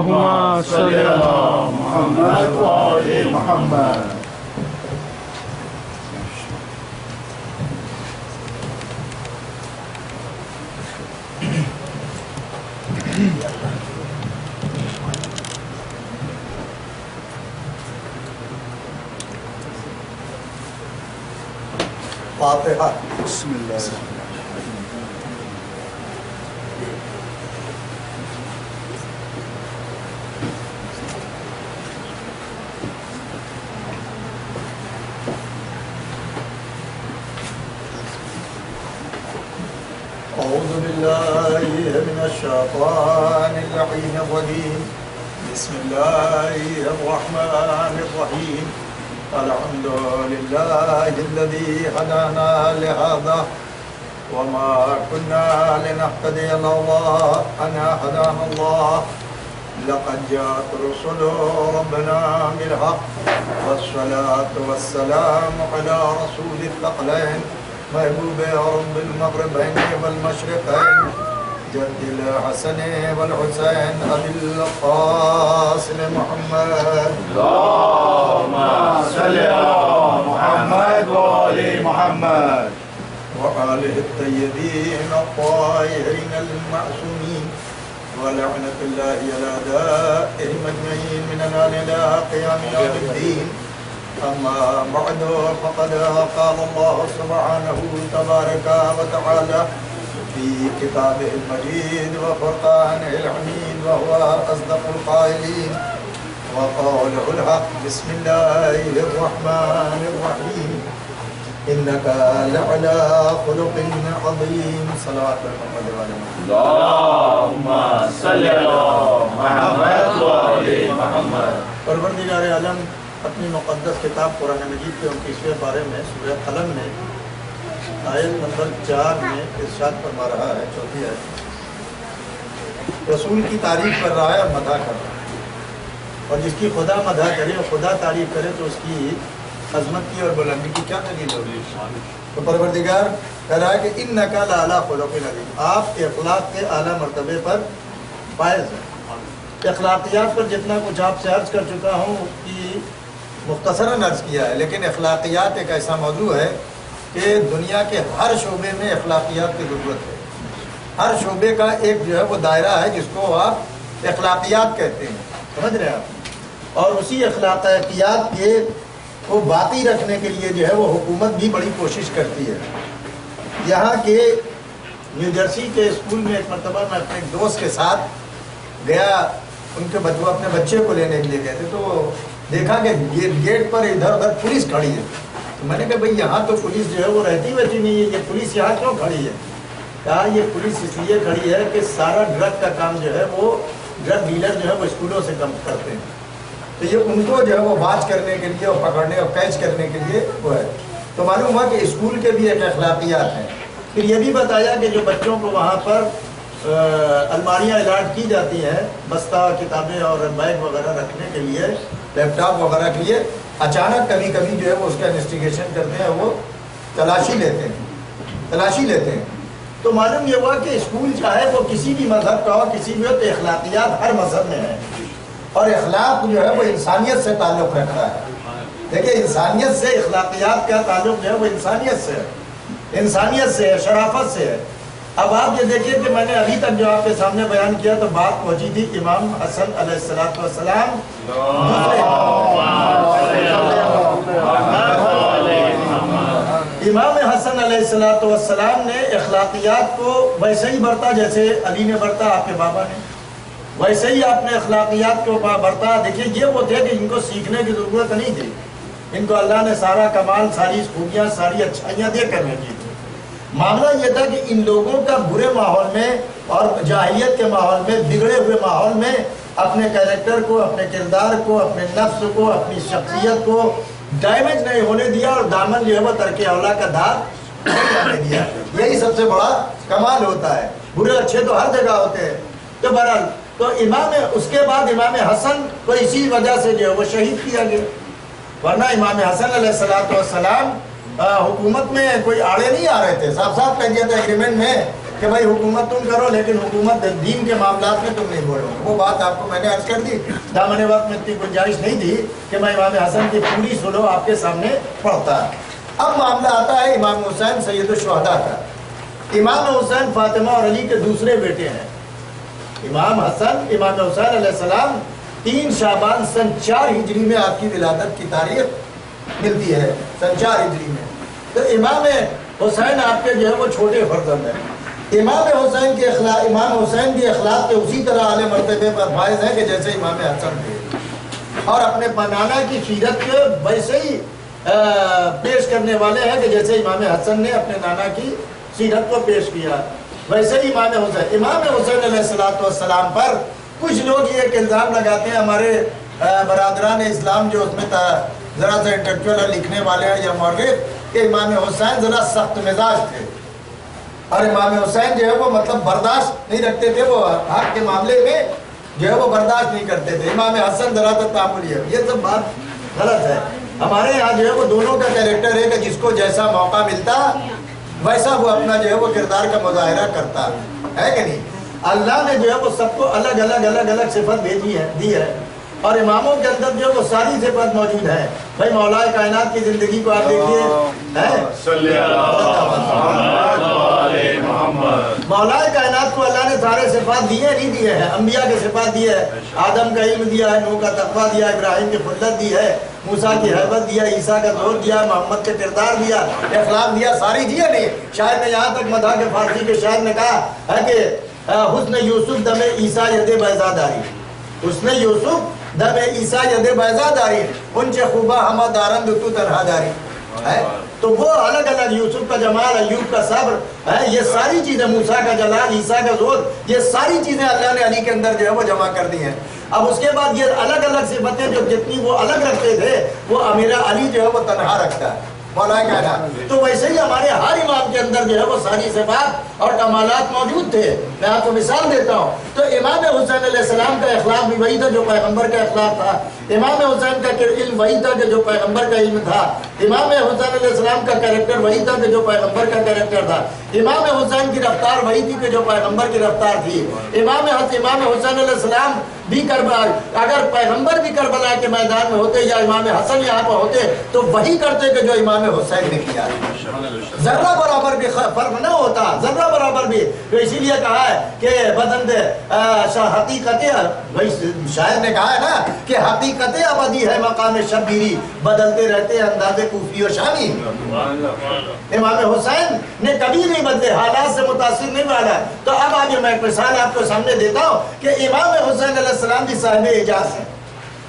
اللهم صل على محمد وآل محمد. فاتحہ. بسم اللہ. أعوذ بالله من الشيطان اللعين الرجيم. بسم الله الرحمن الرحيم. الحمد لله الذي هدانا لهذا وما كنا لنهتدي لولا أن هدانا الله. لقد جاءت رسل ربنا بالحق والصلاة والسلام على رسول الثقلين محبوب رب المغربين والمشرقين جد الحسن والحسين أبي القاسم محمد. اللهم صل على محمد وآل محمد وآله الطيبين الطاهرين المعصومين ولعنة الله على دائهم أجمعين من الآن إلى قيام يوم الدين. أما بعد فقد قال الله سبحانه تبارك وتعالى في كتابه المجيد وفرقانه الحميد وهو أصدق القائلين وقوله الحق. بسم الله الرحمن الرحيم. إنك لعلى خلق عظيم. صلوات محمد وعلى محمد. اللهم صل على محمد وآل محمد. پروردگار عالم اپنی مقدس کتاب قرآن مجید کے 29ویں پارے میں سورہ قلم میں آیت نمبر 4 میں ارشاد فرما رہا ہے. چوتھی آیت رسول کی تعریف کر رہا ہے اور مدح کر رہا ہے. اور جس کی خدا مدح کرے اور خدا تعریف کرے تو اس کی عظمت کی اور بلندی کی کیا دلیل ہوگی. تو پروردگار کہہ رہا ہے کہ انک لعلی خلق عظیم. آپ اخلاق کے اعلیٰ مرتبے پر فائز ہیں. اخلاقیات پر جتنا کچھ آپ سے عرض کر چکا ہوں اس کی مختصراً عرض کیا ہے، لیکن اخلاقیات ایک ایسا موضوع ہے کہ دنیا کے ہر شعبے میں اخلاقیات کی ضرورت ہے. ہر شعبے کا ایک جو ہے وہ دائرہ ہے جس کو آپ اخلاقیات کہتے ہیں. سمجھ رہے ہیں آپ؟ اور اسی اخلاقیات کے کو باقی رکھنے کے لیے جو ہے وہ حکومت بھی بڑی کوشش کرتی ہے. یہاں کے نیو جرسی کے اسکول میں ایک مرتبہ میں اپنے ایک دوست کے ساتھ گیا. ان کے وہ اپنے بچے کو لینے کے لیے گئے تھے تو دیکھا کہ گیٹ پر ادھر ادھر پولیس کھڑی ہے. تو میں نے کہا بھئی یہاں تو پولیس جو ہے وہ رہتی ویسی نہیں ہے، یہ پولیس یہاں کیوں کھڑی ہے؟ کہا یہ پولیس اس لیے کھڑی ہے کہ سارا ڈرگ کا کام جو ہے وہ ڈرگ ڈیلر جو ہے وہ اسکولوں سے کم کرتے ہیں. تو یہ ان کو جو ہے وہ باز کرنے کے لیے اور پکڑنے اور کیچ کرنے کے لیے وہ ہے. تو معلوم ہوا کہ اسکول کے بھی ایک اخلاقیات ہیں. پھر یہ بھی بتایا کہ جو بچوں کو وہاں پر الماریاں الاٹ کی جاتی ہیں بستہ کتابیں اور بیگ وغیرہ رکھنے کے لیے، لیپ ٹاپ وغیرہ کے لیے، اچانک کبھی کبھی جو ہے وہ اس کا انویسٹیگیشن کرتے ہیں، وہ تلاشی لیتے ہیں. تو معلوم یہ ہوا کہ اسکول چاہے وہ کسی بھی مذہب کا ہو، کسی بھی ہو، تو اخلاقیات ہر مذہب میں ہیں. اور اخلاق جو ہے وہ انسانیت سے تعلق رکھتا ہے. دیکھیں انسانیت سے اخلاقیات کا تعلق جو ہے وہ انسانیت سے ہے، شرافت سے ہے. اب آپ یہ دیکھیے کہ میں نے ابھی تک جو آپ کے سامنے بیان کیا تو بات پہنچی تھی امام حسن علیہ السلام. امام حسن علیہ السلام نے اخلاقیات کو ویسے ہی برتا جیسے علی نے برتا، آپ کے بابا نے. ویسے ہی آپ نے اخلاقیات کو برتا. دیکھیے یہ وہ تھے کہ ان کو سیکھنے کی ضرورت نہیں تھی. ان کو اللہ نے سارا کمال، ساری خوبیاں، ساری اچھائیاں دے کر بھیجی تھی. معاملہ یہ تھا کہ ان لوگوں کا برے ماحول میں اور جاہلیت کے ماحول میں، بگڑے ہوئے ماحول میں اپنے کیریکٹر کو، اپنے کردار کو، اپنے نفس کو، اپنی شخصیت کو ڈیمیج نہیں ہونے دیا اور دامن جو ہے وہ ترک اولا کا دھار نہیں آنے دیا. یہی سب سے بڑا کمال ہوتا ہے. برے اچھے تو ہر جگہ ہوتے ہیں. تو بہرحال تو اس کے بعد امام حسن کو اسی وجہ سے جو ہے وہ شہید کیا گیا. ورنہ امام حسن علیہ السلام حکومت میں کوئی آڑے نہیں آ رہے تھے. صاف صاف کہہ دیا تھا ایگریمنٹ میں کہ بھائی حکومت تم کرو لیکن حکومت دین کے معاملات میں تم نہیں بولو. وہ بات آپ کو میں نے عرض کر دی. دامن وقت میں اتنی گنجائش نہیں تھی کہ میں امام حسن کی پوری سلو آپ کے سامنے پڑھتا. اب معاملہ آتا ہے امام حسین سید الشہداء کا. امام حسین فاطمہ اور علی کے دوسرے بیٹے ہیں. امام حسن امام حسین علیہ السلام 3 شعبان سن 4 ہجری میں آپ کی ولادت کی تاریخ ملتی ہے. سن 4 ہجری میں. تو امام حسین آپ کے جو ہے وہ چھوٹے فرزند ہیں. امام حسین کے اخلاق، امام حسین کے اخلاق کے اسی طرح اعلی مرتبے پر فائز ہیں کہ جیسے امام حسن تھے، اور اپنے نانا کی سیرت کے ویسے ہی پیش کرنے والے ہیں کہ جیسے امام حسن نے اپنے نانا کی سیرت کو پیش کیا، ویسے ہی امام حسین علیہ السلام پر کچھ لوگ یہ ایک الزام لگاتے ہیں، ہمارے برادران اسلام جو اس میں ذرا سا انٹلیکچوئل لکھنے والے ہیں یا مورخ، کہ امام حسین ذرا سخت مزاج تھے اور امام حسین جو ہے وہ مطلب برداشت نہیں رکھتے تھے، وہ حق کے معاملے میں جو ہے وہ برداشت نہیں کرتے تھے. امام حسن ذرا سا تعاملی ہے. یہ سب بات غلط ہے. ہمارے یہاں جو ہے وہ دونوں کا کیریکٹر ہے کہ جس کو جیسا موقع ملتا ویسا وہ اپنا جو ہے وہ کردار کا مظاہرہ کرتا ہے کہ نہیں. اللہ نے جو ہے وہ سب کو الگ الگ صفت دی ہے، اور اماموں کے اندر جو وہ ساری صفات موجود ہے. بھائی مولا کائنات کی زندگی کو آپ دیکھیے، مولا کائنات کو اللہ نے سارے صفات دیے نہیں دیے ہیں. انبیاء کے صفات دیے ہے، آدم کا علم دیا ہے، نوح کا تقویٰ دیا، ابراہیم کی خلت دی ہے، موسیٰ کی حیبت دیا، عیسیٰ کا ظہور دیا، محمد کے کردار دیا، اخلاق دیا، ساری دیے نہیں. شاعر نے یہاں تک مدح کے فارسی کے شاعر نے کہا ہے کہ حسن یوسف دم عیسیٰ ید بیضا داری، حسن یوسف دم عیسیٰ ید بیضا داری، انچے خوبہ ہمہ دارند تو تنہا داری. تو وہ الگ الگ یوسف کا جمال، ایوب کا صبر ہے، یہ ساری چیزیں، موسیٰ کا جلال، عیسیٰ کا زور، یہ ساری چیزیں اللہ نے علی کے اندر جو ہے وہ جمع کر دی ہیں. اب اس کے بعد یہ الگ الگ صفتیں جو جتنی وہ الگ رکھتے تھے وہ میرا علی جو ہے وہ تنہا رکھتا ہے مولا کائنات. تو ویسے ہی ہمارے ہر امام کے اندر جو ہے وہ ساری صفات اور کمالات موجود تھے. میں آپ کو مثال دیتا ہوں. تو امام حسین علیہ السلام کا اخلاق بھی وہی تھا جو پیغمبر کا اخلاق تھا. امام حسین کا علم وہی تھا کہ جو پیغمبر کا علم تھا. امام حسین علیہ السلام کا کیریکٹر وہی تھا کہ جو پیغمبر کا کیریکٹر تھا. امام حسین کی رفتار وہی تھی کہ جو پیغمبر کی رفتار تھی. امام حسین علیہ السلام بھی کربلا، اگر پیغمبر بھی کربلا کے میدان میں ہوتے یا امام حسن یہاں پہ ہوتے تو وہی کرتے کہ جو امام حسین نے کیا. ذرہ برابر بھی فرق نہ ہوتا، ذرہ برابر بھی. تو اسی لیے کہا ہے کہ بدند حقیقت، شاعر نے کہا ہے نا کہ حقیقت ابدی ہے مقام شبیری، بدلتے رہتے ہیں انداز کوفی و شامی. امام حسین نے کبھی نہیں بدلے، حالات سے متاثر نہیں ہوا. تو اب آج میں مثال آپ کو سامنے دیتا ہوں کہ امام حسین علیہ السلام بھی صاحب اعجاز ہیں.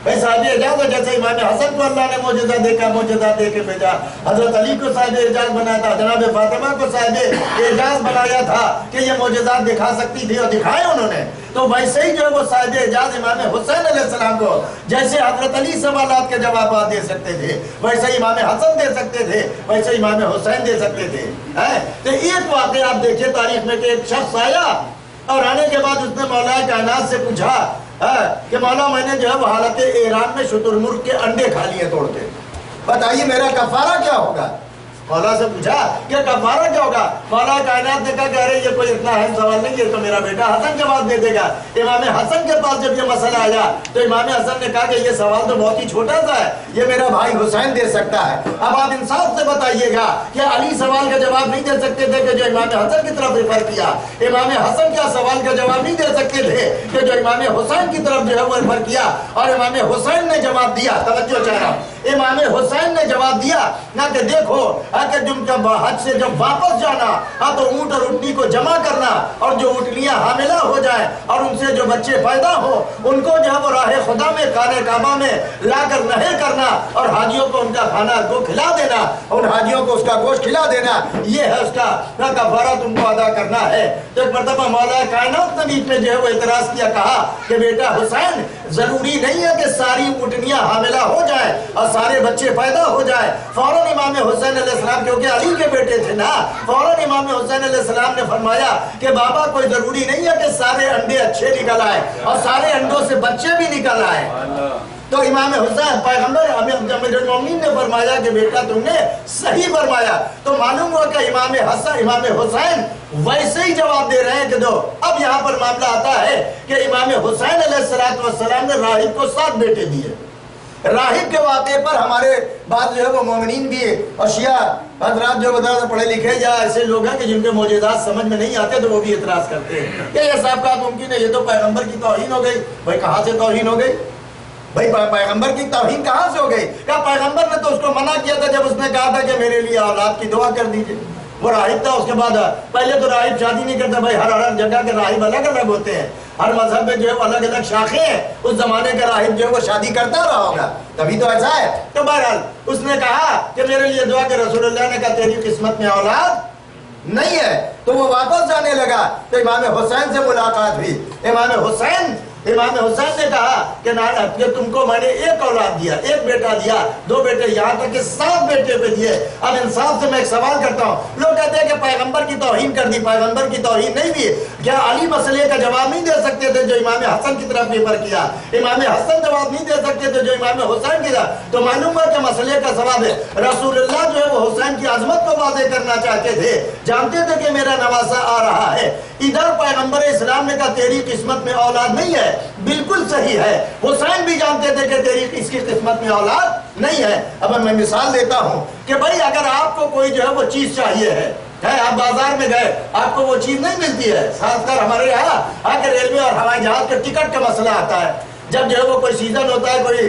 بھائی صاحب اعجاز ہے، جیسے امام حسن کو اللہ نے معجزہ دیکھا، معجزہ دے کے بھیجا. حضرت علی کو صاحب اعجاز بنایا تھا، جناب فاطمہ کو صاحب اعجاز بنایا تھا کہ یہ معجزات دکھا سکتی تھی اور دکھائے انہوں نے. تو ویسے ہی جو ہے وہ صاحب اعجاز امام حسین علیہ السلام کو جیسے حضرت علی سوالات کے جوابات دے سکتے تھے ویسے امام حسن دے سکتے تھے، ویسے امام حسین دے سکتے تھے. تو ایک واقعہ آپ دیکھیے تاریخ میں کہ ایک شخص آیا اور آنے کے بعد اس نے مولا کائنات سے پوچھا کہ مولا میں نے جو ہے وہ حالت احرام میں شتر مرغ کے انڈے کھا لیے توڑ کے، بتائیے میرا کفارہ کیا ہوگا. مولا سے پوچھا کہ کفارہ کیا ہوگا. مولا کائنات نے کہا کہ ارے یہ کوئی اتنا اہم سوال نہیں، یہ تو میرا بیٹا حسن جواب دے دے گا. امام حسن کے پاس جب یہ مسئلہ آیا تو امام حسن نے کہا کہ یہ سوال تو بہت ہی چھوٹا سا ہے، یہ میرا بھائی حسین دے سکتا ہے. اب آپ انصاف سے بتائیے گا کہ علی سوال کا جواب نہیں دے سکتے تھے کہ جو امام حسن کی طرف ریفر کیا، امام حسن کیا سوال کا جواب نہیں دے سکتے تھے کہ جو امام حسین کی طرف جو ہے وہ ریفر کیا، اور امام حسین نے جواب دیا. توجہ چاہ رہا ہوں، امام حسین نے جواب دیا نہ کہ دیکھو کہ جن کا حج سے جب واپس جانا تو اونٹ اور اونٹنی کو جمع کرنا، اور جو اونٹنیاں حاملہ ہو جائیں اور ان سے جو بچے پیدا ہو ان کو جو ہے وہ راہ خدا میں خانہ کعبہ میں لا کر نہر کرنا اور حاجیوں کو ان کا کھانا کو کھلا دینا، ان حاجیوں کو اس کا گوشت کھلا دینا، یہ ہے اس کا کفارہ تم کو ادا کرنا ہے. تو ایک مرتبہ مولا کائنات نے بیچ میں جو ہے وہ اعتراض کیا، کہا کہ بیٹا حسین ضروری نہیں ہے کہ ساری اونٹنیاں حاملہ ہو جائیں اور سارے بچے پیدا ہو جائیں. فوراً امام حسین علیہ السلام کیونکہ علی کے بیٹے تھے نا، فوراً امام حسین علیہ السلام نے فرمایا کہ بابا کوئی ضروری نہیں ہے کہ سارے انڈے اچھے نکل آئے اور سارے انڈوں سے بچے بھی نکل آئے۔ تو امام حسین پیغمبر امیر المومنین نے فرمایا کہ بیٹا تم نے صحیح فرمایا۔ تو معلوم ہوا کہ امام حسین ویسے ہی جواب دے رہے ہیں کہ دو۔ اب یہاں پر معاملہ آتا ہے کہ امام حسین علیہ السلام نے راہب کو 7 بیٹے دیے۔ راہب کے واقعے پر ہمارے بعض جو ہے وہ مومنین بھی اور شیعہ حضرات جو بتا پڑھے لکھے یا ایسے لوگ ہیں کہ جن کے معجزات سمجھ میں نہیں آتے تو وہ بھی اعتراض کرتے ہیں کہ یہ صاحب کا ممکن ہے، یہ تو پیغمبر کی توہین ہو گئی۔ بھائی کہاں سے توہین ہو گئی؟ بھائی پیغمبر کی توہین کہاں سے ہو گئی؟ کہا پیغمبر نے تو اس کو منع کیا تھا جب اس نے کہا تھا کہ میرے لیے اولاد کی دعا کر دیجئے۔ وہ راہب تھا، اس کے بعد پہلے تو راہب شادی نہیں کرتا۔ بھائی ہر جگہ کے راہب الگ الگ ہوتے ہیں، ہر مذہب میں جو ہے وہ الگ الگ شاخیں ہیں۔ اس زمانے کا راہب جو ہے وہ شادی کرتا رہا ہوگا، تبھی تو ایسا ہے۔ تو بہرحال اس نے کہا کہ میرے لیے دعا کہ رسول اللہ نے کہا تیری قسمت میں اولاد نہیں ہے۔ تو وہ واپس جانے لگا تو امام حسین سے ملاقات ہوئی۔ امام حسین نے کہا کہ تم کو میں نے 1 اولاد دیا، 1 بیٹا دیا، 2 بیٹے، یہاں تک کہ 7 بیٹے پہ دیے۔ اب انصاف سے میں ایک سوال کرتا ہوں، لوگ کہتے ہیں کہ پیغمبر کی توہین کر دی، پیغمبر کی توہین نہیں دی۔ کیا علی مسئلے کا جواب نہیں دے سکتے تھے جو امام حسن کی طرف ریفر کیا؟ امام حسن جواب نہیں دے سکتے تھے جو امام حسین کی طرف؟ تو معلوم ہوا کہ مسئلے کا سواب ہے۔ رسول اللہ جو ہے وہ حسین کی عظمت کو واضح کرنا چاہتے تھے، جانتے تھے کہ میرا نواسا آ رہا ہے۔ ادھر پیغمبر اسلام نے کہا تیری قسمت میں اولاد نہیں ہے، بالکل صحیح ہے۔ حسین بھی جانتے تھے کہ تیری اس کی قسمت میں اولاد نہیں ہے۔ اب میں مثال دیتا ہوں کہ بھائی اگر آپ کو کوئی جو ہے وہ چیز چاہیے ہے، آپ بازار میں گئے، آپ کو وہ چیز نہیں ملتی ہے، خاص کر ہمارے یہاں آ کے ریلوے اور ہوائی جہاز کے ٹکٹ کا مسئلہ آتا ہے۔ جب جو ہے وہ کوئی سیزن ہوتا ہے، کوئی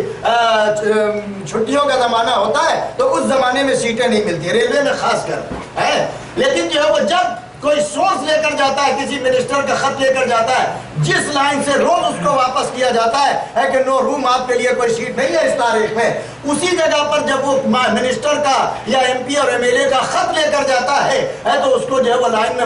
چھٹیوں کا زمانہ ہوتا ہے تو اس زمانے میں سیٹیں نہیں ملتی، ریلوے میں خاص کر ہے۔ لیکن جو ہے وہ جب کوئی سورس لے کر جاتا ہے، کسی منسٹر کا خط لے کر جاتا ہے، جس لائن سے روز اس کو واپس کیا جاتا ہے کہ نو روم، آپ کے لیے کوئی سیٹ نہیں ہے اس تاریخ میں، اسی جگہ پر جب وہ منسٹر کا یا ایم پی اور ایم ایل اے کا خط لے کر جاتا ہے تو اس کو جو ہے وہ لائن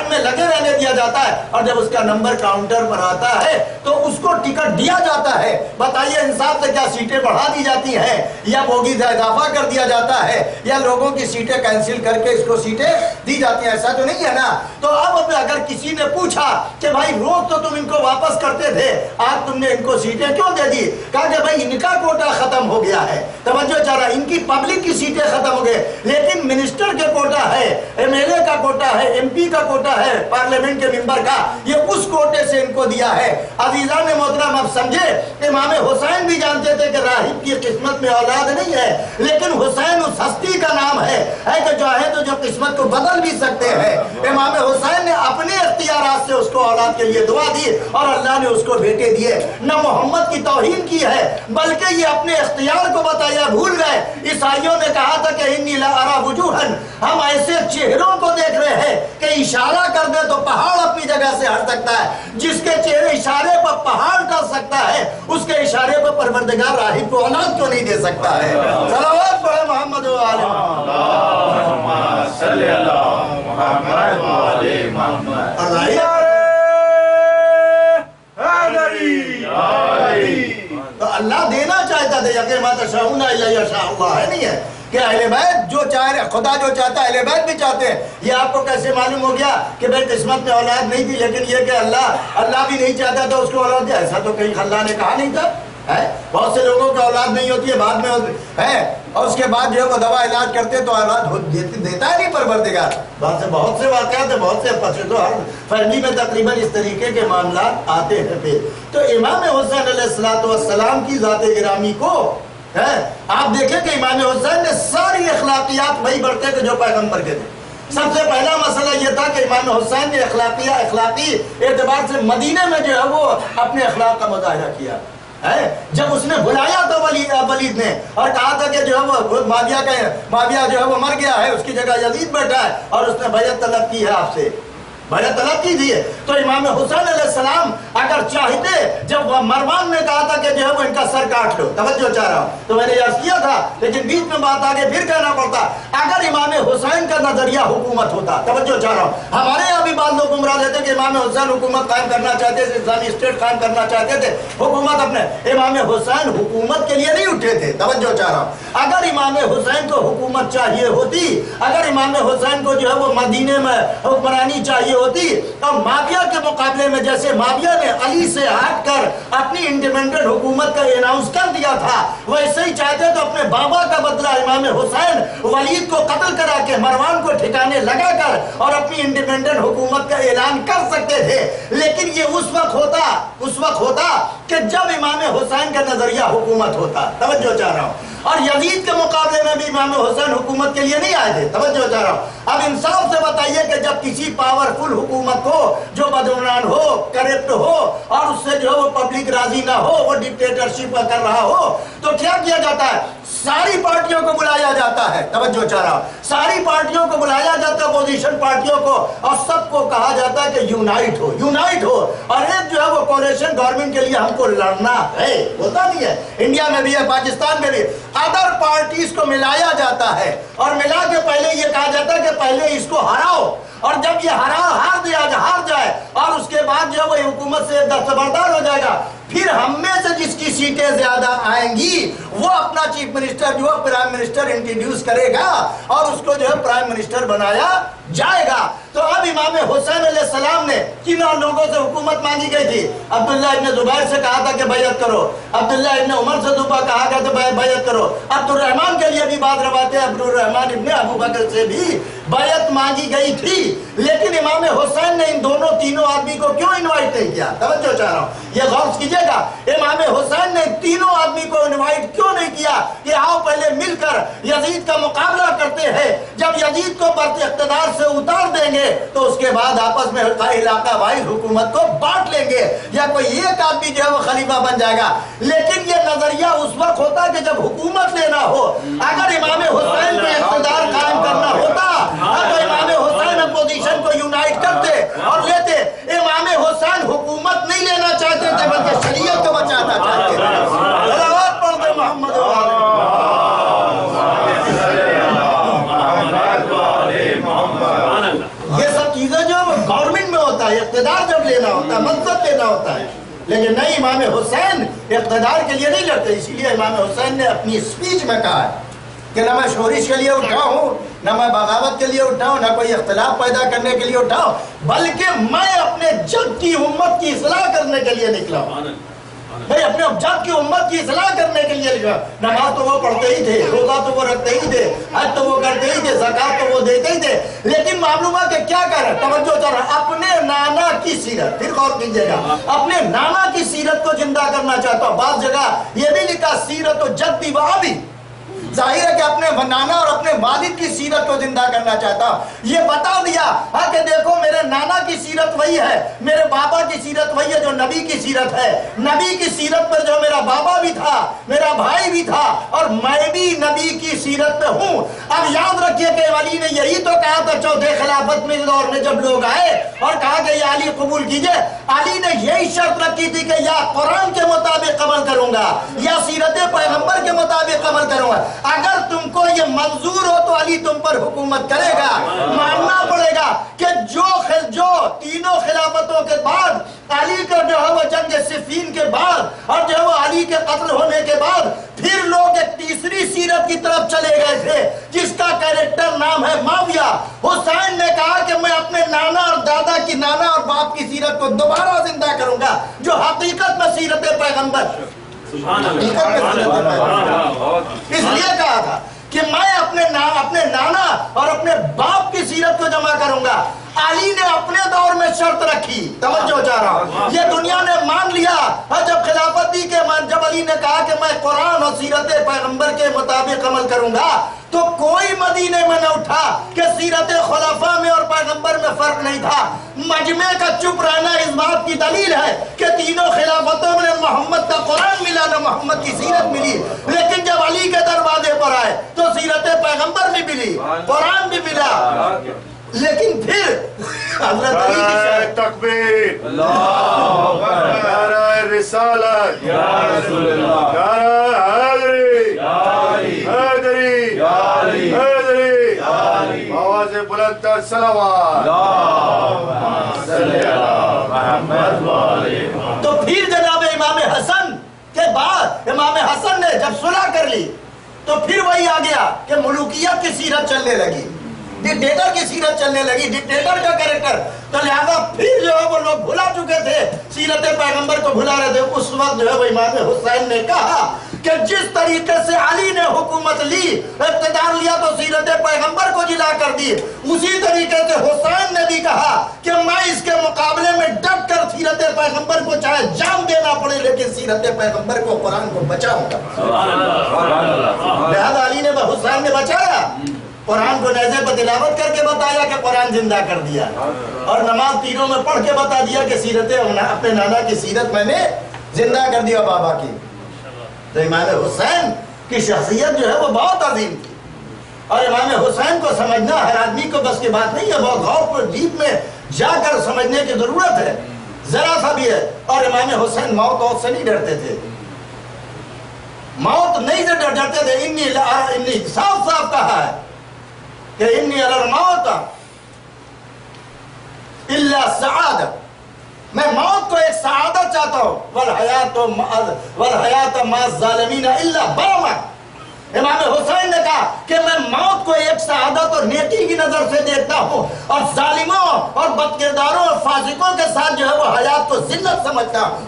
میں لگے رہنے دیا جاتا ہے، اور جب اس کا نمبر کاؤنٹر پر آتا ہے تو اس کو ٹکٹ دیا جاتا ہے۔ بتائیے انصاف سے کیا سیٹیں بڑھا دی جاتی ہیں یا بوگی کا اضافہ کر دیا جاتا ہے یا لوگوں کی سیٹیں کینسل کر کے اس کو سیٹیں دی جاتی ہیں؟ ایسا تو نہیں ہے نا۔ تو اب اگر کسی نے پوچھا کہ بھائی روز تو تم ان کو واپس کرتے تھے، آج تم نے ان کو سیٹیں کیوں دے دی؟ کہا کہ بھائی ان کا کوٹا ختم ہو گیا ہے، توجہ چاہ رہا، ان کی پبلک کی سیٹیں ختم ہو گئے، لیکن منسٹر کے کوٹا ہے، ایم ایل اے کا کوٹا ہے، ایم پی کا کوٹا ہے، پارلیمنٹ کے ممبر کا، یہ اس کوٹے سے ان کو دیا ہے۔ عزیزان محترم اب سمجھے، امام حسین بھی جانتے تھے کہ راہب کی قسمت میں اولاد نہیں ہے، لیکن حسین اس ہستی کا نام ہے کہ جو ہے تو جو قسمت کو بدل بھی سکتے ہیں۔ امام حسین نے اپنے اختیارات سے اس کو اولاد کے لیے دعا دی اور اللہ نے اس کو بیٹے دیے۔ نہ محمد کی توہین کی ہے بلکہ یہ اپنے اختیار کو بتایا بھول گئے۔ عیسائیوں نے کہا تھا کہ انی لا ارى وجوہا، ہم ایسے چہروں کو دیکھ رہے ہیں کہ اشارہ کر دے تو پہاڑ اپنی جگہ سے ہٹ سکتا ہے، جس کے چہرے اشارے پر پہاڑ کر سکتا ہے اس کے اشارے پر پروردگار راہب کو اولاد کیوں نہیں دے سکتا ہے؟ صلوات پڑھے محمد و آل محمد صلی اللہ محمد و آل محمد۔ تو اللہ دینا چاہتا تھا، یقین ما تشاءون الا یشاء اللہ ہے نہیں ہے کہ اہل بیت جو چاہے، خدا جو چاہتا ہے اہل بیت بھی چاہتے ہیں۔ یہ آپ کو کیسے معلوم ہو گیا کہ بھائی قسمت میں اولاد نہیں تھی، لیکن یہ کہ اللہ بھی نہیں چاہتا تھا اس کو اولاد دیا؟ ایسا تو کہیں اللہ نے کہا نہیں تھا۔ بہت سے لوگوں کو اولاد نہیں ہوتی ہے، بعد میں ہے، اور اس کے بعد جو ہے وہ دوا علاج کرتے تو اولاد دیتا ہے نہیں پروردگار۔ بہت سے واقعات ہیں، بہت سے پچھے تو ہر فیملی میں تقریباً اس طریقے کے معاملات آتے ہیں پھر۔ تو امام حسین علیہ السلام کی ذات گرامی کو آپ دیکھیں کہ امام حسین نے ساری اخلاقیات وہی برتے تھے جو پیغمبر کے تھے۔ سب سے پہلا مسئلہ یہ تھا کہ امام حسین نے اخلاقی اعتبار سے مدینے میں جو ہے وہ اپنے اخلاق کا مظاہرہ کیا ہے۔ جب اس نے بلایا تھا ولید نے اور کہا تھا کہ جو ہے وہ معاویہ جو ہے وہ مر گیا ہے، اس کی جگہ یزید بیٹھا ہے، اور اس نے بیعت طلب کی ہے آپ سے، بیعت طلب کی تھی، تو امام حسین علیہ السلام اگر چاہتے، جب مروان نے کہا تھا کہ جو ہے وہ ان کا سر کاٹ لو، توجہ چاہ رہا ہوں تو میں نے عرض کیا تھا لیکن بیچ میں بات آگے پھر کہنا پڑتا، اگر امام حسین کا نظریہ حکومت ہوتا، توجہ چاہ رہا ہوں، ہمارے یہاں بھی بعض لوگ گمراہ لیتے کہ امام حسین حکومت قائم کرنا چاہتے تھے، اسلامی اسٹیٹ قائم کرنا چاہتے تھے، حکومت اپنے، امام حسین حکومت کے لیے نہیں اٹھے تھے، توجہ چاہ رہا ہوں۔ اگر امام حسین کو حکومت چاہیے ہوتی، اگر امام حسین کو جو ہے وہ مدینے میں حکمرانی چاہیے ہوتی اور معاویہ کے مقابلے میں جیسے معاویہ نے علی سے ہٹ کر اپنی انڈیپینڈنٹ حکومت کا اناؤنس کر دیا تھا، ویسے ہی چاہتے تو اپنے بابا کا بدلہ امام حسین ولید کو قتل کرا کے مروان کو ٹھکانے لگا کر اور اپنی انڈیپینڈنٹ حکومت کا اعلان کر سکتے تھے، لیکن یہ اس وقت ہوتا کہ جب امام حسین کا نظریہ حکومت ہوتا. توجہ چاہ رہا ہوں. اور یزید کے مقابلے میں بھی امام حسین حکومت کے لیے نہیں آئے تھے. توجہ چاہ رہا ہوں. اب انصاف سے بتائیے کہ جب کسی پاورفل حکومت کو جو بدعنوان ہو، کرپٹ ہو اور اس سے جو وہ پبلک راضی نہ ہو، وہ ڈکٹیٹرشپ کر رہا ہو، تو کیا کیا جاتا ہے؟ ساری پارٹیوں کو بلایا جاتا ہے. توجہ چاہ رہا ہوں. ساری پارٹیوں کو بلایا جاتا ہے، اپوزیشن پارٹیوں کو، اور سب کو کہا جاتا ہے کہ یونائٹ ہو اور ایک جو ہے وہ کولیشن گورنمنٹ کے لیے ہم کو لڑنا ہے. ہوتا نہیں ہے؟ انڈیا میں بھی ہے، پاکستان میں بھی. ادر پارٹیز کو ملایا جاتا ہے اور ملا کے پہلے یہ کہا جاتا ہے کہ پہلے اس کو ہراؤ، اور جب یہ ہار جائے اور اس کے بعد جو ہے وہ حکومت سے دستبردار ہو جائے گا، پھر ہم میں سے جس کی سیٹیں زیادہ آئیں گی وہ اپنا چیف منسٹر جو ہے پرائم منسٹر انٹروڈیوس کرے گا اور اس کو جو ہے پرائم منسٹر بنایا جائے گا. تو اب امام حسین علیہ السلام نے کن لوگوں سے حکومت مانگی گئی تھی؟ عبداللہ ابن زبیر سے کہا تھا کہ بیعت کرو، عبداللہ ابن عمر سے کہا گیا تو بیعت کرو، عبد الرحمن کے لیے بھی بات روایت ہے عبد الرحمن ابن ابو بکر سے بھی بیعت مانگی گئی تھی. لیکن امام حسین نے ان تینوں آدمی کو کیوں انوائٹ نہیں کیا؟ توجہ چاہ رہا ہوں، یہ غور کیجئے گا. امام حسین نے تینوں آدمی کو انوائٹ کیوں نہیں کیا کہ آؤ پہلے مل کر یزید کا مقابلہ کرتے ہیں، جب یزید کو برت اقتدار سے اتار دیں گے تو اس کے بعد آپس میں علاقہ وائز حکومت کو بانٹ لیں گے یا کوئی ایک آدمی جو ہے وہ خلیفہ بن جائے گا. لیکن یہ نظریہ اس وقت ہوتا کہ جب حکومت لینا ہو. اگر امام حسین کو اقتدار قائم کرنا ہوتا تو امام حسین اپوزیشن کو یونائٹ کرتے اور لیتے. امام حسین حکومت نہیں لینا چاہتے تھے بلکہ شریعت کو بچانا چاہتے تھے. صلوات پڑھتے محمد یہ سب چیزیں جو گورنمنٹ میں ہوتا ہے، اقتدار جب لینا ہوتا ہے، منصب لینا ہوتا ہے. لیکن نہیں، امام حسین اقتدار کے لیے نہیں لڑتے. اسی لیے امام حسین نے اپنی اسپیچ میں کہا ہے کہ نہ میں شورش کے لیے اٹھا ہوں، نہ میں بغاوت کے لیے اٹھا ہوں، نہ کوئی اختلاف پیدا کرنے کے لیے اٹھا ہوں، بلکہ میں اپنے جد کی امت کی اصلاح کرنے کے لیے نکلا ہوں. بھائی اپنے جد کی امت کی اصلاح کرنے کے لیے نکلا. نماز تو وہ پڑھتے ہی تھے، روزہ تو وہ رکھتے ہی تھے، حج تو وہ کرتے ہی تھے، زکات تو وہ دیتے ہی تھے، لیکن معلوم ہے کہ کیا کر رہا ہے؟ توجہ کر رہا ہے. اپنے نانا کی سیرت، پھر غور کیجیے گا، اپنے نانا کی سیرت کو زندہ کرنا چاہتا ہوں. بعض جگہ یہ بھی لکھا سیرت و جدی و ابی. ظاہر ہے کہ اپنے نانا اور اپنے والد کی سیرت کو زندہ کرنا چاہتا ہوں. یہ بتا دیا کہ دیکھو میرے نانا کی سیرت وہی ہے، میرے بابا کی سیرت وہی ہے جو نبی کی سیرت ہے. نبی کی سیرت پر جو میرا بابا بھی تھا، میرا بھائی بھی تھا، اور میں بھی نبی کی سیرت پہ ہوں. اب یاد رکھیے کہ علی نے یہی تو کہا تھا چوتھے خلافت میں دور میں جب لوگ آئے اور کہا کہ یا علی قبول کیجئے. علی نے یہی شرط رکھی تھی کہ یا قرآن کے مطابق عمل کروں گا یا سیرت پیغمبر کے مطابق عمل کروں گا. اگر تم کو یہ منظور ہو تو علی تم پر حکومت کرے گا. ماننا پڑے گا کہ جو تینوں خلافتوں کے بعد علی کا جو ہے وہ جنگ صفین کے بعد اور جو ہے وہ علی کے قتل ہونے کے بعد پھر لوگ ایک تیسری سیرت کی طرف چلے گئے تھے جس کا کیریکٹر نام ہے معاویہ. حسین نے کہا کہ میں اپنے نانا اور دادا کی، نانا اور باپ کی سیرت کو دوبارہ زندہ کروں گا جو حقیقت میں سیرت پیغمبر، اس لیے کہا تھا کہ میں اپنے نانا اور اپنے باپ کی سیرت کو جمع کروں گا. علی نے اپنے دور میں شرط رکھی. توجہ چاہ رہا ہوں، یہ دنیا نے مان لیا. اور جب خلافت دی جب علی نے کہا کہ میں قرآن اور سیرت پیغمبر کے مطابق عمل کروں گا تو کوئی مدینے میں نہ اٹھا کہ سیرت خلفاء میں اور پیغمبر میں فرق نہیں تھا. مجمع کا چپ رہنا اس بات کی دلیل ہے کہ تینوں خلافتوں میں محمد کا قرآن ملا نہ محمد کی سیرت ملی. لیکن جب علی کے دروازے پر آئے تو سیرت پیغمبر بھی ملی، قرآن بھی ملا. لیکن پھر حضرت علی کی شاید تکبیر، اللہ نعرہ رسالت، یا رسول اللہ، نعرہ حیدری، حیدری، حیدری، آواز بلند تر صلوات، اللہم صلی علی محمد وآلہ محمد. تو پھر جناب امام حسن کے بعد امام حسن نے جب صلح کر لی تو پھر وہی آ گیا کہ ملوکیت کی سیرت چلنے لگی. ڈکٹیٹر کی سیرت چلنے لگی، ڈکٹیٹر کا کریکٹر، تو لہذا پھر جو ہے وہ لوگ بھلا چکے تھے، سیرت پیغمبر کو بھلا رہے تھے۔ اس وقت جو ہے وہ امام حسین نے کہا کہ جس طریقے سے علی نے حکومت لی، اقتدار لیا تو سیرت پیغمبر کو جلا کر دی، اسی طریقے سے حسین نے بھی کہا کہ میں اس کے مقابلے میں ڈٹ کر سیرت پیغمبر کو چاہے جان دینا پڑے لیکن سیرت پیغمبر کو، قرآن کو بچاؤں گا۔ لہذا علی نے حسین نے بچایا، قرآن کو نیزے پر تلاوت کر کے بتایا کہ قرآن زندہ کر دیا، اور نماز تینوں میں پڑھ کے بتا دیا کہ سیرت اپنے نانا کی سیرت میں نے زندہ کر دیا بابا کی۔ تو امام حسین کی شخصیت جو ہے وہ بہت عظیم تھی، اور امام حسین کو سمجھنا ہر آدمی کو بس کی بات نہیں ہے، بہت غور و ڈیپ میں جا کر سمجھنے کی ضرورت ہے، ذرا سا بھی ہے۔ اور امام حسین موت سے نہیں ڈرتے تھے، موت نہیں سے ڈرتے تھے۔ انی صاف صاف کہا ہے کہ انی علی الموت الا سعادت، میں موت کو ایک سعادت چاہتا ہوں، والحیات ما الظالمین الا برما۔ امام حسین نے کہا کہ میں موت کو ایک سعادت اور نیکی کی نظر سے دیکھتا ہوں، اور ظالموں اور بدکرداروں اور فاسقوں کے ساتھ جو ہے وہ حیات کو ذلت سمجھتا ہوں،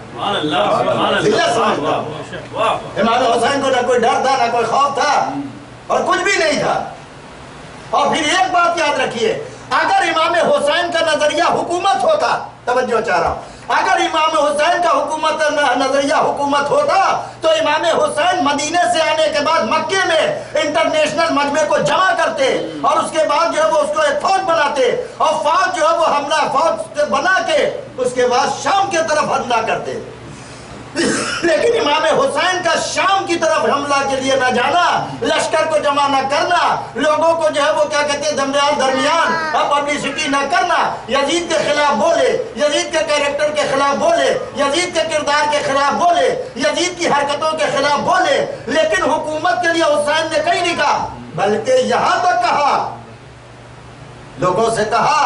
ذلت سمجھتا ہوں۔ امام حسین کو نہ کوئی ڈر تھا، نہ کوئی خوف تھا، اور کچھ بھی نہیں تھا۔ اور پھر ایک بات یاد رکھیے، اگر امام حسین کا نظریہ حکومت ہوتا، توجہ چاہ رہا ہوں، اگر امام حسین کا نظریہ حکومت ہوتا تو امام حسین مدینے سے آنے کے بعد مکے میں انٹرنیشنل مجمع کو جمع کرتے، اور اس کے بعد جو ہے وہ اس کو ایک فوج بناتے، اور فوج جو ہے وہ حملہ فوج بنا کے اس کے بعد شام کی طرف حملہ کرتے۔ لیکن امام حسین کا شام کی طرف حملہ کے لیے نہ جانا، لشکر کو جمع نہ کرنا، لوگوں کو جو ہے وہ کیا کہتے ہیں درمیان پبلسٹی نہ کرنا، یزید کے خلاف بولے، یزید کے کیریکٹر کے خلاف بولے، یزید کے کردار کے خلاف بولے، یزید کی حرکتوں کے خلاف بولے، لیکن حکومت کے لیے حسین نے کہیں نہیں کہا، بلکہ یہاں تک کہا، لوگوں سے کہا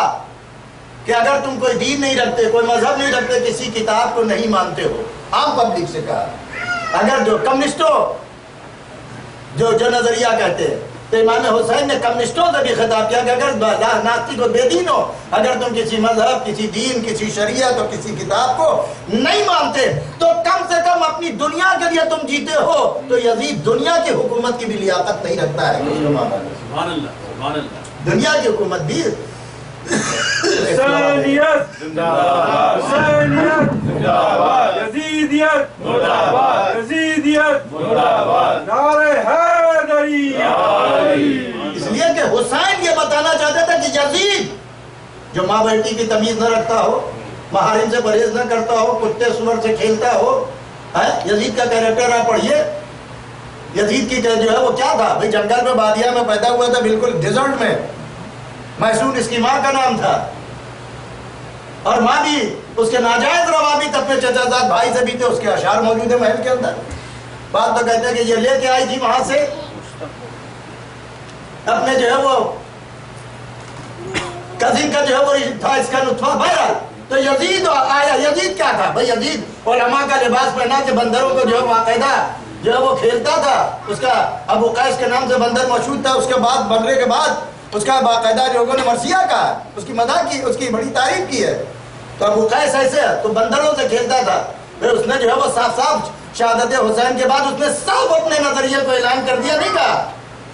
کہ اگر تم کوئی دین نہیں رکھتے، کوئی مذہب نہیں رکھتے، کسی کتاب کو نہیں مانتے ہو، عام پبلک سے کہا، اگر جو کمیونسٹوں جو نظریہ کہتے ہیں، تو امام حسین نے کمیونسٹوں سے بھی خطاب کیا کہ اگر ناستک و بے دین ہو، اگر تم کسی مذہب، کسی دین، کسی شریعت اور کسی کتاب کو نہیں مانتے تو کم سے کم اپنی دنیا کے لیے تم جیتے ہو، تو یزید دنیا کی حکومت کی بھی لیاقت نہیں رکھتا ہے۔ سبحان اللہ، سبحان اللہ۔ دنیا کی حکومت بھی حسینیت زندہ باد، حسینیت زندہ باد، یزیدیت زندہ باد، یزیدیت زندہ باد، نعرہ حیدری۔ اس لیے کہ حسین یہ بتانا چاہتا تھا کہ یزید جو ماں بیٹی کی تمیز نہ رکھتا ہو، محارم سے پرہیز نہ کرتا ہو، کتے سور سے کھیلتا ہو، یزید کا کیریکٹر آپ پڑھیے، یزید کی جو ہے وہ کیا تھا بھئی، جنگل میں بادیہ میں پیدا ہوا تھا، بالکل ڈیزرٹ میں، محسون اس کی ماں کا نام تھا، اور ماں بھی اس کے ناجائز روابط اپنے چچا زاد بھائی سے بھی تھے، اس کے اشعار موجود ہیں محل کے اندر۔ بات تو کہتے ہیں کہ یہ لے کے آئی تھی وہاں سے اپنے جو ہے وہ کزن کا جو ہے وہ تھا، اس کا نطفہ بہرحال، تو یزید آیا۔ یزید کیا تھا بھئی؟ یزید علماء کا لباس پہنا کے بندروں کو جو ہے باقاعدہ جو ہے وہ کھیلتا تھا، اس کا ابو قیس کے نام سے بندر موجود تھا، اس کے بعد بننے کے بعد اس کا باقاعدہ لوگوں نے مرثیہ کہا، اس کی مدح کی، اس کی بڑی تعریف کی ہے۔ تو ابو قیس ایسے تو بندروں سے کھیلتا تھا، پھر اس نے جو ہے وہ صاف صاف شہادت حسین کے بعد اس نے صاف اپنے نظریے کو اعلان کر دیا، نہیں کہا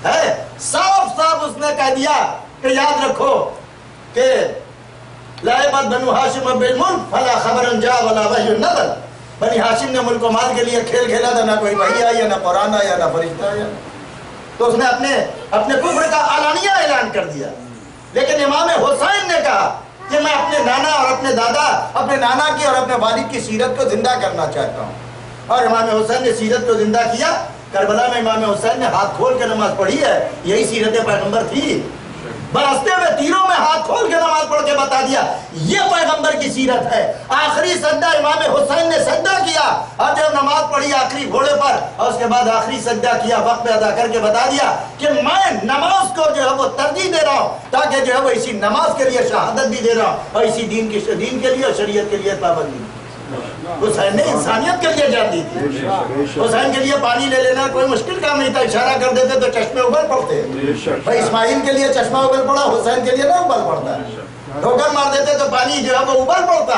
ہے، صاف صاف اس نے کہہ دیا کہ یاد رکھو کہ لائبت بنو ہاشم بالملک فلا خبر جا ولا وحی نزل، بنی ہاشم نے ملک و مال کے لیے کھیل کھیلا تھا، نہ کوئی وحی آیا، نہ قرآن آیا، نہ فرشتہ آیا، تو اس نے اپنے کفر کا اعلانیہ اعلان کر دیا۔ لیکن امام حسین نے کہا کہ میں اپنے نانا اور اپنے دادا، اپنے نانا کی اور اپنے والد کی سیرت کو زندہ کرنا چاہتا ہوں، اور امام حسین نے سیرت کو زندہ کیا۔ کربلا میں امام حسین نے ہاتھ کھول کے نماز پڑھی ہے، یہی سیرت پیغمبر تھی، برستے ہوئے تیروں میں ہاتھ کھول کے نماز پڑھ کے بتا دیا یہ پیغمبر کی سیرت ہے۔ آخری سجدہ امام حسین نے سجدہ کیا، اور جب نماز پڑھی آخری گھوڑے پر، اور اس کے بعد آخری سجدہ کیا، وقت پہ ادا کر کے بتا دیا کہ میں نماز کو جو ہے وہ ترجیح دے رہا ہوں، تاکہ جو ہے وہ اسی نماز کے لیے شہادت بھی دے رہا ہوں، اور اسی دین کے لیے اور شریعت کے لیے پابندی۔ حسین نے انسانیت کے لیے جان دی تھی. حسین کے لیے پانی لے لینا کوئی مشکل کام نہیں تھا, اشارہ کر دیتے تو چشمے ابل پڑتے. بھائی اسماعیل کے لیے چشمہ ابل پڑا, حسین کے لیے نہ ابل پڑتا. ٹھوکر مار دیتے تو پانی جو ہے وہ ابل پڑتا,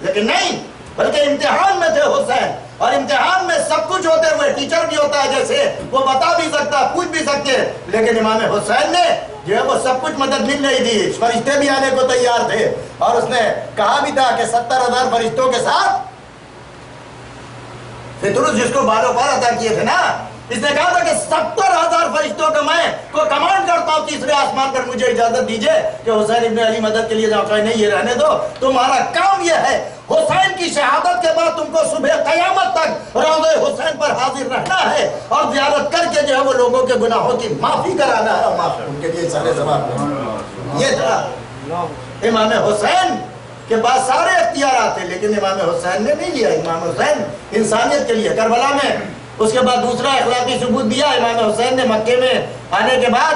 لیکن نہیں, بلکہ امتحان میں تھے حسین. اور امتحان میں سب کچھ ہوتے ہوئے ٹیچر بھی ہوتا ہے جیسے, وہ بتا بھی سکتا, پوچھ بھی سکتے, لیکن امام حسین نے جو ہے وہ سب کچھ مدد مل نہیں دی. فرشتے بھی آنے کو تیار تھے, اور اس نے کہا بھی تھا کہ 70,000 فرشتوں کے ساتھ فطرس جس کو باروں بار عطا کیے تھے نا, اس نے کہا تھا کہ 70,000 فرشتوں کا میں کو کمانڈ کرتا ہوں تیسرے آسمان پر, مجھے اجازت دیجئے کہ حسین ابن علی مدد کے لیے جاؤ. کہ نہیں, یہ رہنے دو, تمہارا کام یہ ہے حسین کی شہادت کے بعد تم کو صبح قیامت تک روضہ حسین پر حاضر رہنا ہے, اور زیارت کر کے جو ہے وہ لوگوں کے گناہوں کی معافی کرانا ہے, اور معاف ان کے لیے سارے ثواب. یہ تھا امام حسین کے پاس سارے اختیارات تھے, لیکن امام حسین نے نہیں لیا. امام حسین انسانیت کے لیے کربلا میں, اس کے بعد دوسرا اخلاقی ثبوت دیا امام حسین نے مکے میں آنے کے بعد.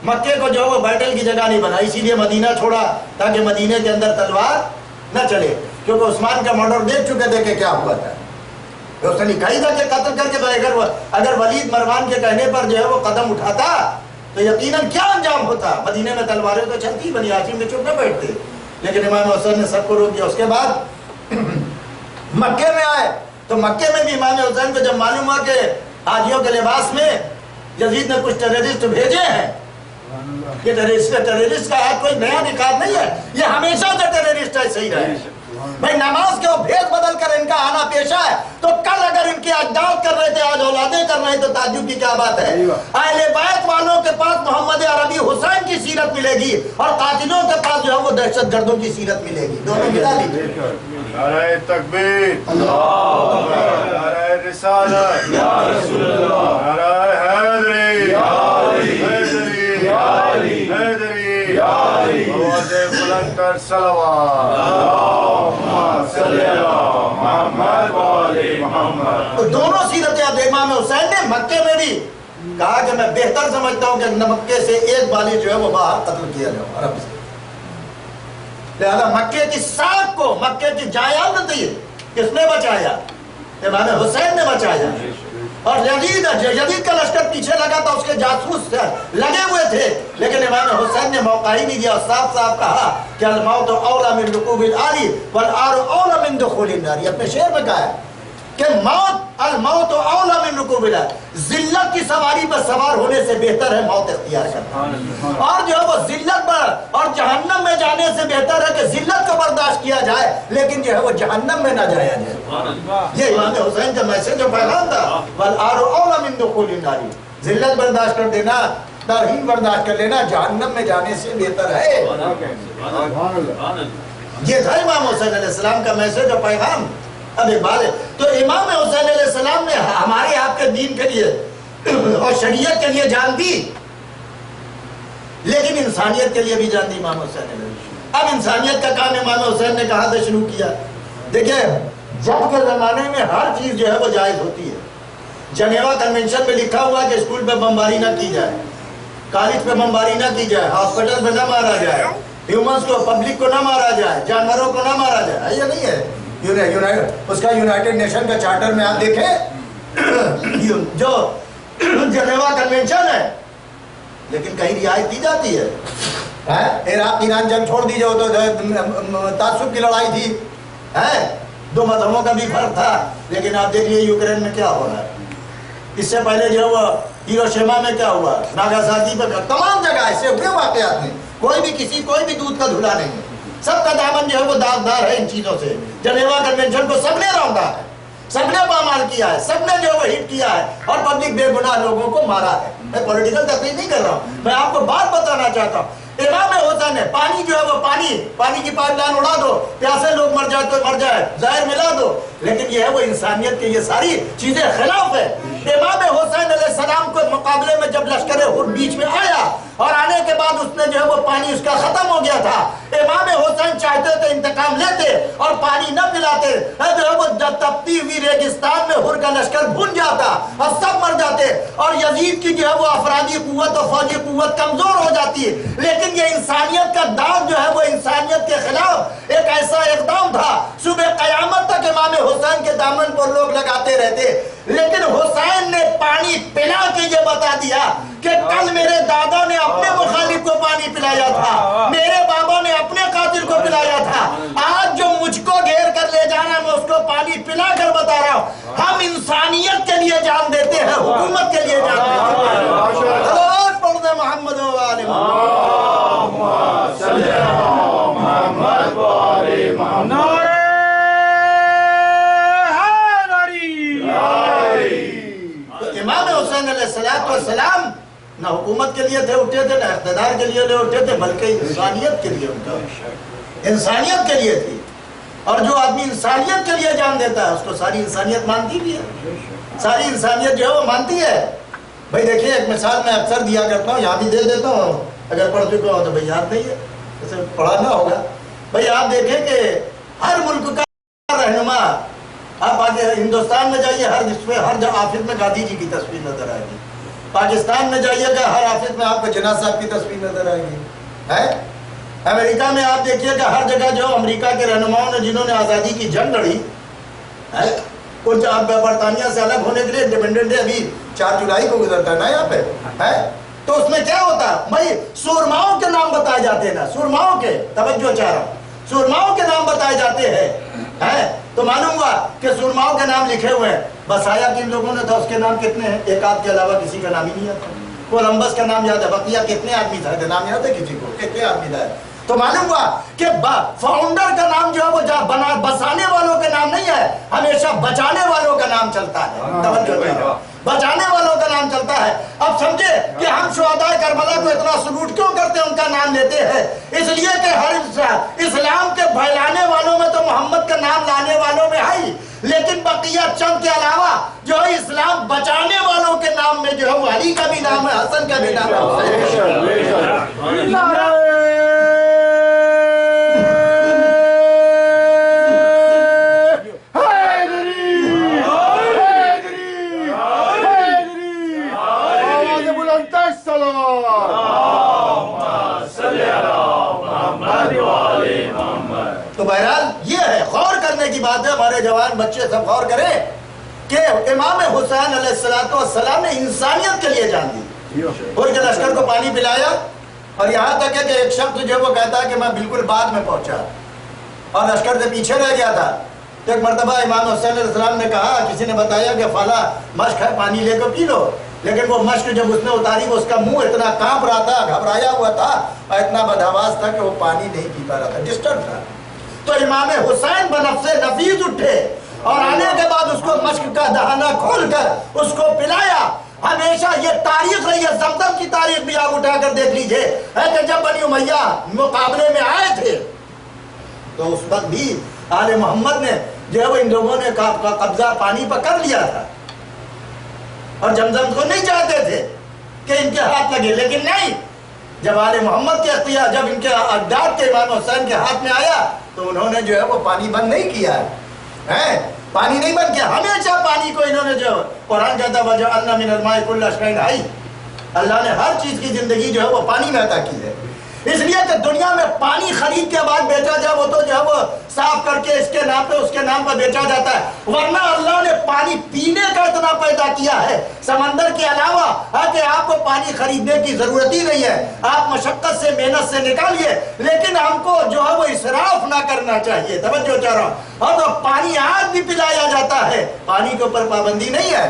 مکے کو جو وہ بیٹل کی جگہ نہیں بنا, اسی لیے مدینہ چھوڑا تاکہ مدینہ کے اندر تلوار نہ چلے, کیونکہ عثمان کا مرڈر دیکھ چکے تھے کہ کیا ہوا تھا. اس نے لکھا ہی تھا کہ قتل کر کے اگر ولید مروان کے کہنے پر جو ہے وہ قدم اٹھاتا تو یقیناً کیا انجام ہوتا. مدینہ میں تلواریں تو چلتی, بنی ہاشم میں چپ نہ بیٹھتے, لیکن امام حسین نے سب کو روک دیا. اس کے بعد مکے میں آئے تو مکے میں بھی امام حسین کو جب معلوم ہوا کہ حاجیوں کے لباس میں یزید نے کچھ ٹیررسٹ بھیجے ہیں, یہ ٹیررسٹ کا ہے کوئی نیا نکات نہیں ہے, یہ ہمیشہ سے ٹیررسٹ ایسے ہی رہے. بھائی نماز کے وہ بھیس بدل کر ان کا آنا پیشہ ہے, تو کل اگر ان کے اجداد کر رہے تھے, آج اولادیں کر رہے ہیں, تو تعجب کی کیا بات ہے. اہل بیت والوں کے پاس محمد عربی حسین کی سیرت ملے گی, اور قاتلوں کے پاس جو ہے وہ دہشت گردوں کی سیرت ملے گی. دونوں ملا لیجیے. نعرہ تکبیر, نعرہ رسالت, نعرہ حیدری, حیدری, آواز بلند کر صلوات. دونوں سیرتیں اب امام حسین نے مکے میں بھی کہا کہ میں بہتر سمجھتا ہوں کہ مکے سے ایک بالی جو ہے وہ باہر قتل کیا جائے عرب سے. لہذا مکے کی ساکھ کو, مکے کی جائیداد کس نے بچایا؟ امام حسین نے بچایا. اور یزید کا لشکر پیچھے لگا تھا, اس کے جاسوس لگے ہوئے تھے, لیکن امام حسین نے موقع ہی نہیں دیا. صاف صاف کہا کہ الموت اولی من رکوب العاری والعار اولی من دخول النار. اپنے شعر میں کہا ہے کہ الموت اولی من رکوب العاری, ذلت کی سواری پر سوار ہونے سے بہتر ہے موت اختیار کرنا. اور جو ہے وہ ذلت پر اور جہنم میں جانے سے بہتر ہے کہ ذلت کو برداشت کیا جائے, لیکن جو ہے وہ جہنم میں نہ جایا جائے. یہ امام حسین کا میسج جو پیغام تھا, والعار اولی من دخول النار, ذلت برداشت کر دینا, توہین برداشت کر لینا جہنم میں جانے سے بہتر ہے. یہ تھا امام حسین علیہ السلام کا میسج اور پیغام. اب ایک بات ہے, تو امام حسین علیہ السلام نے ہمارے آپ کے دین کے لیے اور شریعت کے لیے جان دی, لیکن انسانیت کے لیے بھی جان دی امام حسین علیہ السلام. اب انسانیت کا کام امام حسین نے کہاں سے شروع کیا؟ دیکھیں, جب کے زمانے میں ہر چیز جو ہے وہ جائز ہوتی ہے. جنیوا کنونشن میں لکھا ہوا کہ اسکول پہ بمباری نہ کی جائے, کالج پہ بمباری نہ کی جائے, ہاسپٹل پہ نہ مارا جائے, ہیومنس کو, پبلک کو نہ مارا جائے, جانوروں کو نہ مارا جائے. یہ نہیں ہے اس کا یونائٹڈ نیشن کا چارٹر میں آپ دیکھیں جو جنیوا کنونشن ہے, لیکن کہیں رعایت کی جاتی ہے. عراق ایران جنگ چھوڑ دیجیے, وہ تو تعصب کی لڑائی تھی, دو مذہبوں کا بھی فرق تھا, لیکن آپ دیکھیے یوکرین میں کیا ہو رہا ہے. اس سے پہلے جو وہ ہیروشیما میں کیا ہوا, ناگاساکی پہ, تمام جگہ ایسے ہوئے واقعات میں کوئی بھی دودھ کا دھلا نہیں ہے. سب کا دامن جو ہے وہ داغدار ہے ان چیزوں سے. جنیوا کنونشن کو سب نے روندا ہے, سب نے پامال کیا ہے, سب نے جو وہ ہٹ کیا ہے, اور پبلک بے گناہ لوگوں کو مارا ہے. میں پولیٹیکل تقریر نہیں کر رہا ہوں, میں آپ کو بات بتانا چاہتا ہوں. امام حسین نے پانی جو ہے وہ پانی کی پائپ لائن اڑا دو, پیاسے لوگ مر جائے تو مر جائے, زہر ملا دو, لیکن یہ ہے وہ انسانیت کے یہ ساری چیزیں خلاف ہے. امام حسین علیہ السلام کو مقابلے میں جب لشکر حر بیچ میں آیا, اور آنے کے بعد اس نے جو ہے وہ پانی اس کا ختم ہو گیا تھا, امام حسین چاہتے تھے انتقام لیتے اور پانی نہ پلاتے, جو ہے وہ تپتی ہوئی ریگستان میں حر کا لشکر بھن جاتا اور سب مر جاتے, اور یزید کی جو ہے وہ افرادی قوت اور فوجی قوت کمزور ہو جاتی ہے، لیکن یہ انسانیت کا داغ جو ہے وہ انسانیت کے خلاف ایک ایسا اقدام تھا۔ صبح قیامت تک امام حسین کے دامن پر لوگ لگاتے رہتے، لیکن حسین نے پانی پلا کے یہ بتا دیا کہ کل میرے دادا نے اپنے مخالف کو پانی پلایا تھا، میرے بابا نے اپنے قاتل کو پلایا تھا، آج جو مجھ کو گھیر کر لے جانا میں اس کو پانی پلا کر بتا رہا ہوں، ہم انسانیت کے لیے جان دیتے ہیں، حکومت کے لیے جان دیتے ہیں۔ صلوات پڑھ دیں محمد و آل محمد۔ نعرہ حیدری۔ تو امام حسین علیہ السلام نہ حکومت کے لیے تھے اٹھے تھے، نہ اقتدار کے لیے اٹھے تھے، بلکہ انسانیت کے لیے اٹھا، انسانیت کے لیے تھی۔ اور جو آدمی انسانیت کے لیے جان دیتا ہے اس کو ساری انسانیت مانتی بھی ہے، ساری انسانیت جو ہے وہ مانتی ہے۔ بھائی دیکھیے ایک مثال میں اکثر دیا کرتا ہوں، یہاں بھی دے دیتا ہوں، اگر پڑھ چکا ہوں تو بھائی یاد نہیں ہے، جیسے پڑھا نہ ہوگا۔ بھائی آپ دیکھیں کہ ہر ملک کا رہنما، آپ آگے ہندوستان میں جائیے، ہر آفس میں گاندھی جی کی تصویر نظر آئے گی، پاکستان میں جائیے گا ہر آفس میں آپ کو جناح صاحب کی تصویر نظر آئے گی، ہے امریکہ میں آپ دیکھیے کہ ہر جگہ جو امریکہ کے رہنماؤں نے جنہوں نے آزادی کی جنگ لڑی ہے، کچھ آپ برطانیہ سے الگ ہونے کے لیے انڈیپینڈنٹ ڈے ابھی 4 جولائی کو گزرتا ہے نا یہاں پہ، ہے تو اس میں کیا ہوتا ہے بھائی سورماؤں کے نام بتائے جاتے ہیں نا، سورماؤں کے، توجہ چاہ رہا ہوں، سورماؤں کے نام بتائے جاتے ہیں، تو معلوم ہوا کہ سورماؤں کے نام لکھے ہوئے ہیں، بسایا کن لوگوں نے تھا، اس کے نام کتنے ہیں؟ ایک آدھ کے علاوہ کسی کا نام ہی نہیں آتا۔ کولمبس کا نام یاد ہے، بقیہ کتنے آدمی تھے نام یاد ہے کسی کو؟ کتنے آدمی تھے؟ تو معلوم ہوا کہ فاؤنڈر کا نام جو ہے وہ بسانے والوں کے نام نہیں ہے، ہمیشہ بچانے والوں کا نام چلتا ہے، توجہ بچانے والوں کا نام چلتا ہے۔ اب سمجھے کہ ہم شہداء کربلا کو اتنا سلوٹ کیوں کرتے ہیں، ان کا نام لیتے ہیں؟ اس لیے کہ ہر اسلام کے پھیلانے والوں میں تو محمد کا نام لانے والوں میں ہے، لیکن بقیہ چند کے علاوہ جو ہے اسلام بچانے والوں کے نام میں جو ہے وہ علی کا بھی نام ہے، حسن کا بھی نام ہے۔ تو بہرحال یہ ہے غور کرنے کی بات ہے، ہمارے جوان بچے سب غور کریں کہ امام حسین علیہ السلام نے انسانیت کے لیے جان دی، اور کے لشکر کو پانی پلایا، اور یہاں تک ہے کہ ایک شخص جو وہ کہتا ہے کہ میں بالکل بعد میں پہنچا اور لشکر سے پیچھے رہ گیا تھا، تو ایک مرتبہ امام حسین علیہ السلام نے کہا، کسی نے بتایا کہ فلاں مشک ہے پانی لے کر پی لو، لیکن وہ مشک جب اس نے اتاری وہ اس کا منہ اتنا کانپ رہا تھا، گھبرایا ہوا تھا اور اتنا بدحواس تھا کہ وہ پانی نہیں پی پا رہا تھا، ڈسٹرب تھا۔ تو امام حسین بنفس نفیس اٹھے اور آنے کے بعد اس کو مشک کا دہانہ کھول کر اس کو پلایا۔ ہمیشہ یہ تاریخ رہی ہے، زمزم کی تاریخ بھی آپ اٹھا کر دیکھ لیجئے، ہے کہ جب بنی امیہ مقابلے میں آئے تھے تو اس وقت بھی آل محمد نے جو ہے وہ ان لوگوں نے قبضہ پانی پر کر لیا تھا اور زمزم کو نہیں چاہتے تھے کہ ان کے ہاتھ لگے، لیکن نہیں، جب آل محمد کے اختیار، جب ان کے اجداد کے امام حسین کے ہاتھ میں آیا تو انہوں نے جو ہے وہ پانی بند نہیں کیا ہے، پانی نہیں بند کیا، ہمیشہ پانی کو انہوں نے جو قرآن کہتا ہے وَجَعَلْنَا مِنَ الْمَاءِ كُلَّ شَيْءٍ حَيٍّ، اللہ نے ہر چیز کی زندگی جو ہے وہ پانی میں عطا کی ہے، اس لیے کہ دنیا میں پانی خرید کے بعد بیچا جائے وہ تو جو ہے وہ صاف کر کے اس کے نام پہ اس کے نام پر بیچا جاتا ہے، ورنہ اللہ نے پانی پینے کا اتنا پیدا کیا ہے سمندر کے علاوہ کہ آپ کو پانی خریدنے کی ضرورت ہی نہیں ہے، آپ مشقت سے محنت سے نکالیے، لیکن ہم کو جو ہے وہ اسراف نہ کرنا چاہیے، توجہ چاہ رہا ہوں، اور تو پانی آج بھی پلایا جاتا ہے، پانی کے اوپر پابندی نہیں ہے۔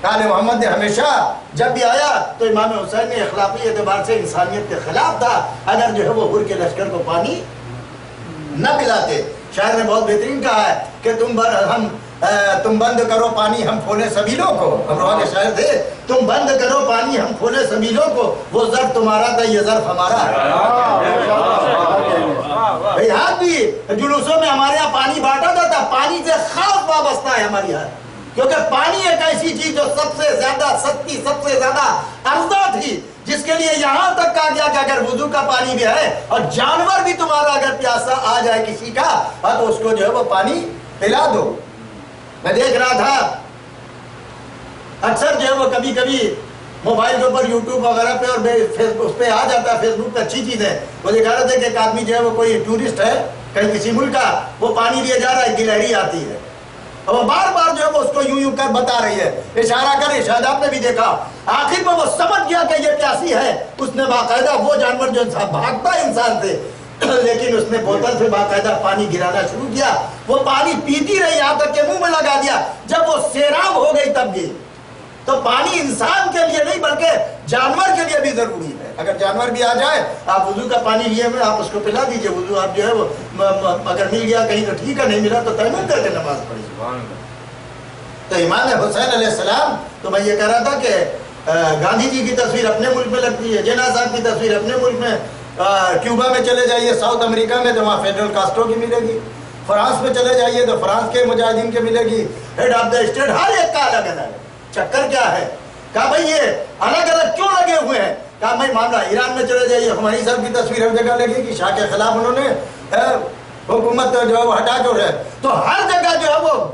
آل محمد نے ہمیشہ جب بھی آیا تو امام حسین نے اخلاقی اعتبار سے انسانیت کے خلاف تھا اگر جو ہے وہ حر کے لشکر کو پانی نہ پلاتے۔ شاعر نے بہت بہترین کہا ہے کہ تم بند کرو پانی ہم کھولے سبیلوں کو، امروہہ کے شاعر تھے، تم بند کرو پانی ہم کھولے سبیلوں کو، وہ ظرف تمہارا تھا یہ ظرف ہمارا ہے۔ بھئی آج بھی جلوسوں میں ہمارے یہاں پانی بانٹا جاتا، پانی سے خاص وابستہ ہے ہماری یہاں، کیونکہ پانی ایک ایسی چیز جو سب سے زیادہ سستی، سب سے زیادہ ارزاں تھی، جس کے لیے یہاں تک کہا گیا کہ اگر وضو کا پانی بھی ہے اور جانور بھی تمہارا اگر پیاسا آ جائے کسی کا تو اس کو جو ہے وہ پانی پلا دو۔ میں دیکھ رہا تھا اکثر جو ہے وہ کبھی کبھی موبائل کے اوپر یوٹیوب وغیرہ پہ اور اس پہ آ جاتا ہے، فیس بک پہ اچھی چیز ہے، وہ دکھا رہے تھے کہ ایک آدمی جو ہے وہ کوئی ٹورسٹ ہے کہیں کسی ملک کا، وہ پانی لیے جا رہا ہے، گلہری آتی ہے، اور وہ بار بار جو ہے وہ اس کو یوں کر بتا رہی ہے، اشارہ کر، شاید آپ نے بھی دیکھا، آخر میں وہ سمجھ گیا کہ یہ پیاسی ہے، اس نے باقاعدہ وہ جانور جو بھاگتا انسان سے، لیکن اس نے بوتل سے باقاعدہ پانی گرانا شروع کیا، وہ پانی پیتی رہی یہاں تک کہ منہ میں لگا دیا، جب وہ سیراب ہو گئی تب بھی۔ تو پانی انسان کے لیے نہیں بلکہ جانور کے لیے بھی ضروری ہے۔ اگر جانور بھی آ جائے، آپ وضو کا پانی لیے ہوئے آپ اس کو پلا دیجئے، وضو آپ جو ہے وہ اگر مل گیا کہیں تو ٹھیک ہے، نہیں ملا تو تیمم کر کے نماز پڑھیے۔ تو امام حسین علیہ السلام، تو میں یہ کہہ رہا تھا کہ گاندھی جی کی تصویر اپنے ملک میں لگتی ہے، جناح صاحب کی تصویر اپنے ملک میں، کیوبا میں چلے جائیے، ساؤتھ امریکہ میں تو وہاں فیڈرل کاسٹرو کی ملے گی، فرانس میں چلے جائیے تو فرانس کے مجاہدین کے ملے گی، ہیڈ آف دا اسٹیٹ ہر ایک کا الگ الگ ہے۔ چکر کیا ہے؟ کہا بھئی یہ الگ الگ کیوں لگے ہوئے ہیں؟ کہا بھئی معاملہ ایران میں چلے جائیے، ہماری صاحب کی تصویر ہر جگہ لگے گی، شاہ کے خلاف انہوں نے حکومت جو ہے وہ ہٹا جو ہے، تو ہر جگہ جو ہے وہ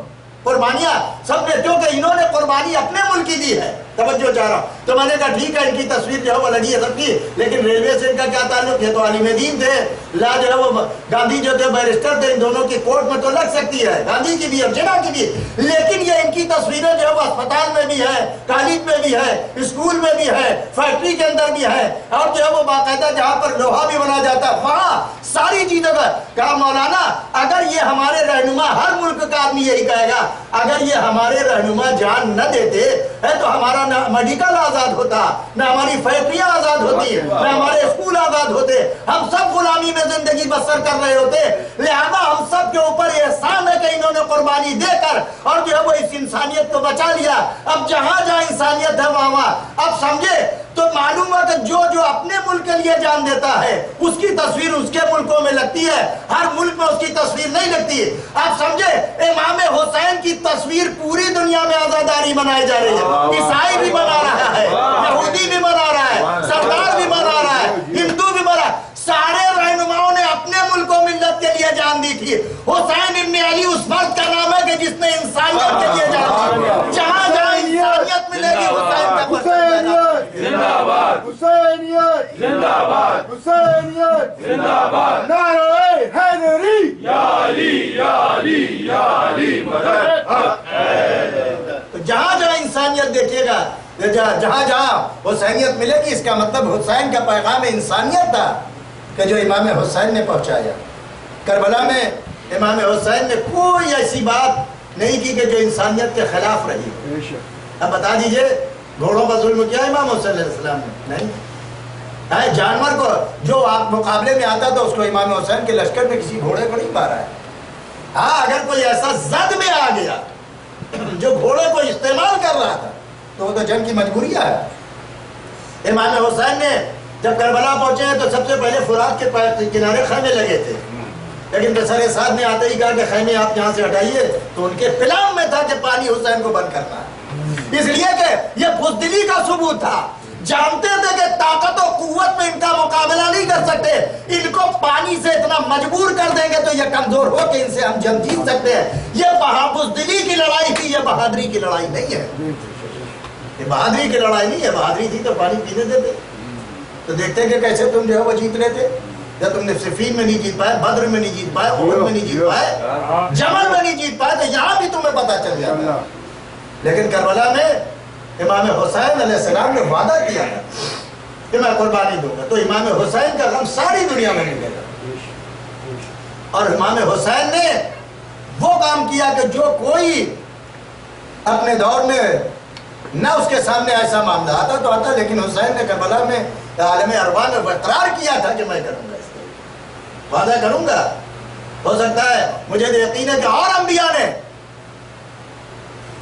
قربانیاں سب نے، کیونکہ انہوں نے قربانی اپنے ملک کی دی ہے، توجہ چاہ رہا تو میں نے کہا ٹھیک ہے ان کی تصویر جو ہے وہ لگی ہے سب کی، لیکن ریلوے سے ان کا کیا تعلق؟ یہ تو عالم دین تھے، لا جو ہے وہ گاندھی جو تھے بیرسٹر تھے، ان دونوں کی کورٹ میں تو لگ سکتی ہے، گاندھی کی بھی اور جناح کی بھی، لیکن یہ ان کی تصویریں جو ہے وہ اسپتال میں بھی ہے، کالج میں بھی ہے، اسکول میں بھی ہے، فیکٹری کے اندر بھی ہے، اور جو ہے وہ باقاعدہ جہاں پر لوہا بھی بنا جاتا ہے وہاں ساری چیزوں کا۔ کہا مولانا اگر یہ ہمارے رہنما، ہر ملک کا آدمی یہی کہے گا، اگر یہ ہمارے رہنما جان نہ دیتے تو ہمارا نہ میڈیکل آزاد ہوتا، نہ ہماری فیکٹریاں آزاد ہوتی، نہ ہمارے اسکول آزاد ہوتے، ہم سب غلامی میں زندگی بسر کر رہے ہوتے، لہذا ہم سب کے اوپر احسان ہے کہ انہوں نے قربانی دے کر اور جو ہے وہ اس انسانیت کو بچا لیا۔ اب جہاں جہاں انسانیت ہے وہاں اب سمجھے تو معلوم ہے کہ جو اپنے ملک کے لیے جان دیتا ہے اس کی تصویر اس کے ملکوں میں لگتی ہے، ہر ملک میں اس کی تصویر نہیں لگتی۔ آپ سمجھے امام حسین کی تصویر پوری دنیا میں عزاداری بنائی جا رہی ہے، عیسائی بھی بنا رہا ہے، یہودی بھی بنا رہا ہے، سردار بھی بنا رہا ہے، ہندو بھی بنا، سارے رہنماؤں نے اپنے ملک و ملت کے لیے جان دی تھی۔ حسین ابن علی اس مرد کا نام ہے کہ جس نے انسانیت کے لیے جان دی، جہاں جہاں انسانیت ملے گی حسین کا حسینیت زندہ باد، حسینیت زندہ باد، حسینیت زندہ باد، نعرہ حیدری یا علی یا علی یا علی مدد حق ہے۔ جہاں جہاں انسانیت دیکھیے گا، جہاں جہاں حسینیت ملے گی، اس کا مطلب حسین کا پیغام انسانیت تھا کہ جو امام حسین نے پہنچایا۔ کربلا میں امام حسین نے کوئی ایسی بات نہیں کی کہ جو انسانیت کے خلاف رہی۔ اب بتا دیجئے گھوڑوں پر ظلم کیا امام حسین علیہ السلام نے؟ نہیں۔ جانور کو جو آپ مقابلے میں آتا تھا اس کو امام حسین کے لشکر میں کسی گھوڑے کو نہیں مارا ہے۔ ہاں اگر کوئی ایسا زد میں آ گیا جو گھوڑے کو استعمال کر رہا تھا تو وہ تو جنگ کی مجبوریاں ہے۔ امام حسین نے جب کربلا پہنچے ہیں تو سب سے پہلے فرات کے کنارے خیمے لگے تھے، لیکن بسر سعد نے آتے ہی کہا کہ خیمے آپ یہاں سے ہٹائیے، تو ان کے پلان میں تھا کہ پانی حسین کو بند کرنا ہے، اس لیے کہ یہ بزدلی کا ثبوت تھا، جانتے تھے کہ طاقت و قوت میں ان کا مقابلہ نہیں کر سکتے، ان کو پانی سے اتنا مجبور کر دیں گے تو یہ کمزور ہو کہ ان سے ہم جنگ جیت سکتے ہیں۔ یہ بزدلی کی لڑائی تھی، یہ بہادری کی لڑائی نہیں ہے، یہ بہادری کی لڑائی نہیں ہے، بہادری تھی تو پانی پینے دیتے، تو دیکھتے کہ کیسے تم جو ہے وہ جیت لیتے، جب تم نے صفین میں نہیں جیت پائے، بدر میں نہیں جیت پائے، احد میں نہیں جیت پائے، جمل میں نہیں جیت پائے، تو یہاں بھی تمہیں پتہ چل جاتا۔ لیکن کربلا میں امام حسین علیہ السلام نے وعدہ کیا تھا کہ میں قربانی دوں گا، تو امام حسین کا غم ساری دنیا میں ملے گا، اور امام حسین نے وہ کام کیا کہ جو کوئی اپنے دور میں نہ اس کے سامنے ایسا معاملہ آتا تو آتا، لیکن حسین نے کربلا میں عالم ارواح میں برقرار کیا تھا کہ میں کروں گا، اس کو وعدہ کروں گا۔ ہو سکتا ہے مجھے یقین ہے کہ اور انبیاء نے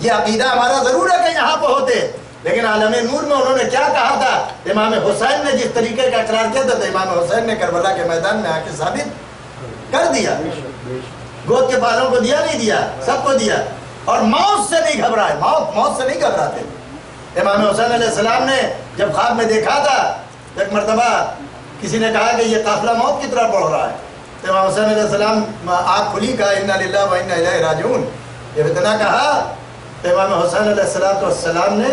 یہ عقیدہ ہمارا ضرور ہے کہ یہاں پہ ہوتے، لیکن عالم نور میں انہوں نے کیا کہا تھا؟ امام حسین نے جس طریقے کا اقرار کیا تھا تو امام حسین نے کربلا کے میدان میں آ کے ثابت کر دیا، گود کے بالوں کو دیا نہیں دیا، سب کو دیا، اور موت سے نہیں گھبرائے، موت سے نہیں گھبراتے۔ امام حسین علیہ السلام نے جب خواب میں دیکھا تھا، ایک مرتبہ کسی نے کہا کہ یہ قافلہ موت کی طرف بڑھ رہا ہے، تو امام حسین علیہ السلام آنکھ کھلی، کہا انا للہ و انا الیہ راجعون، جب اتنا کہا تو امام حسین علیہ السلام نے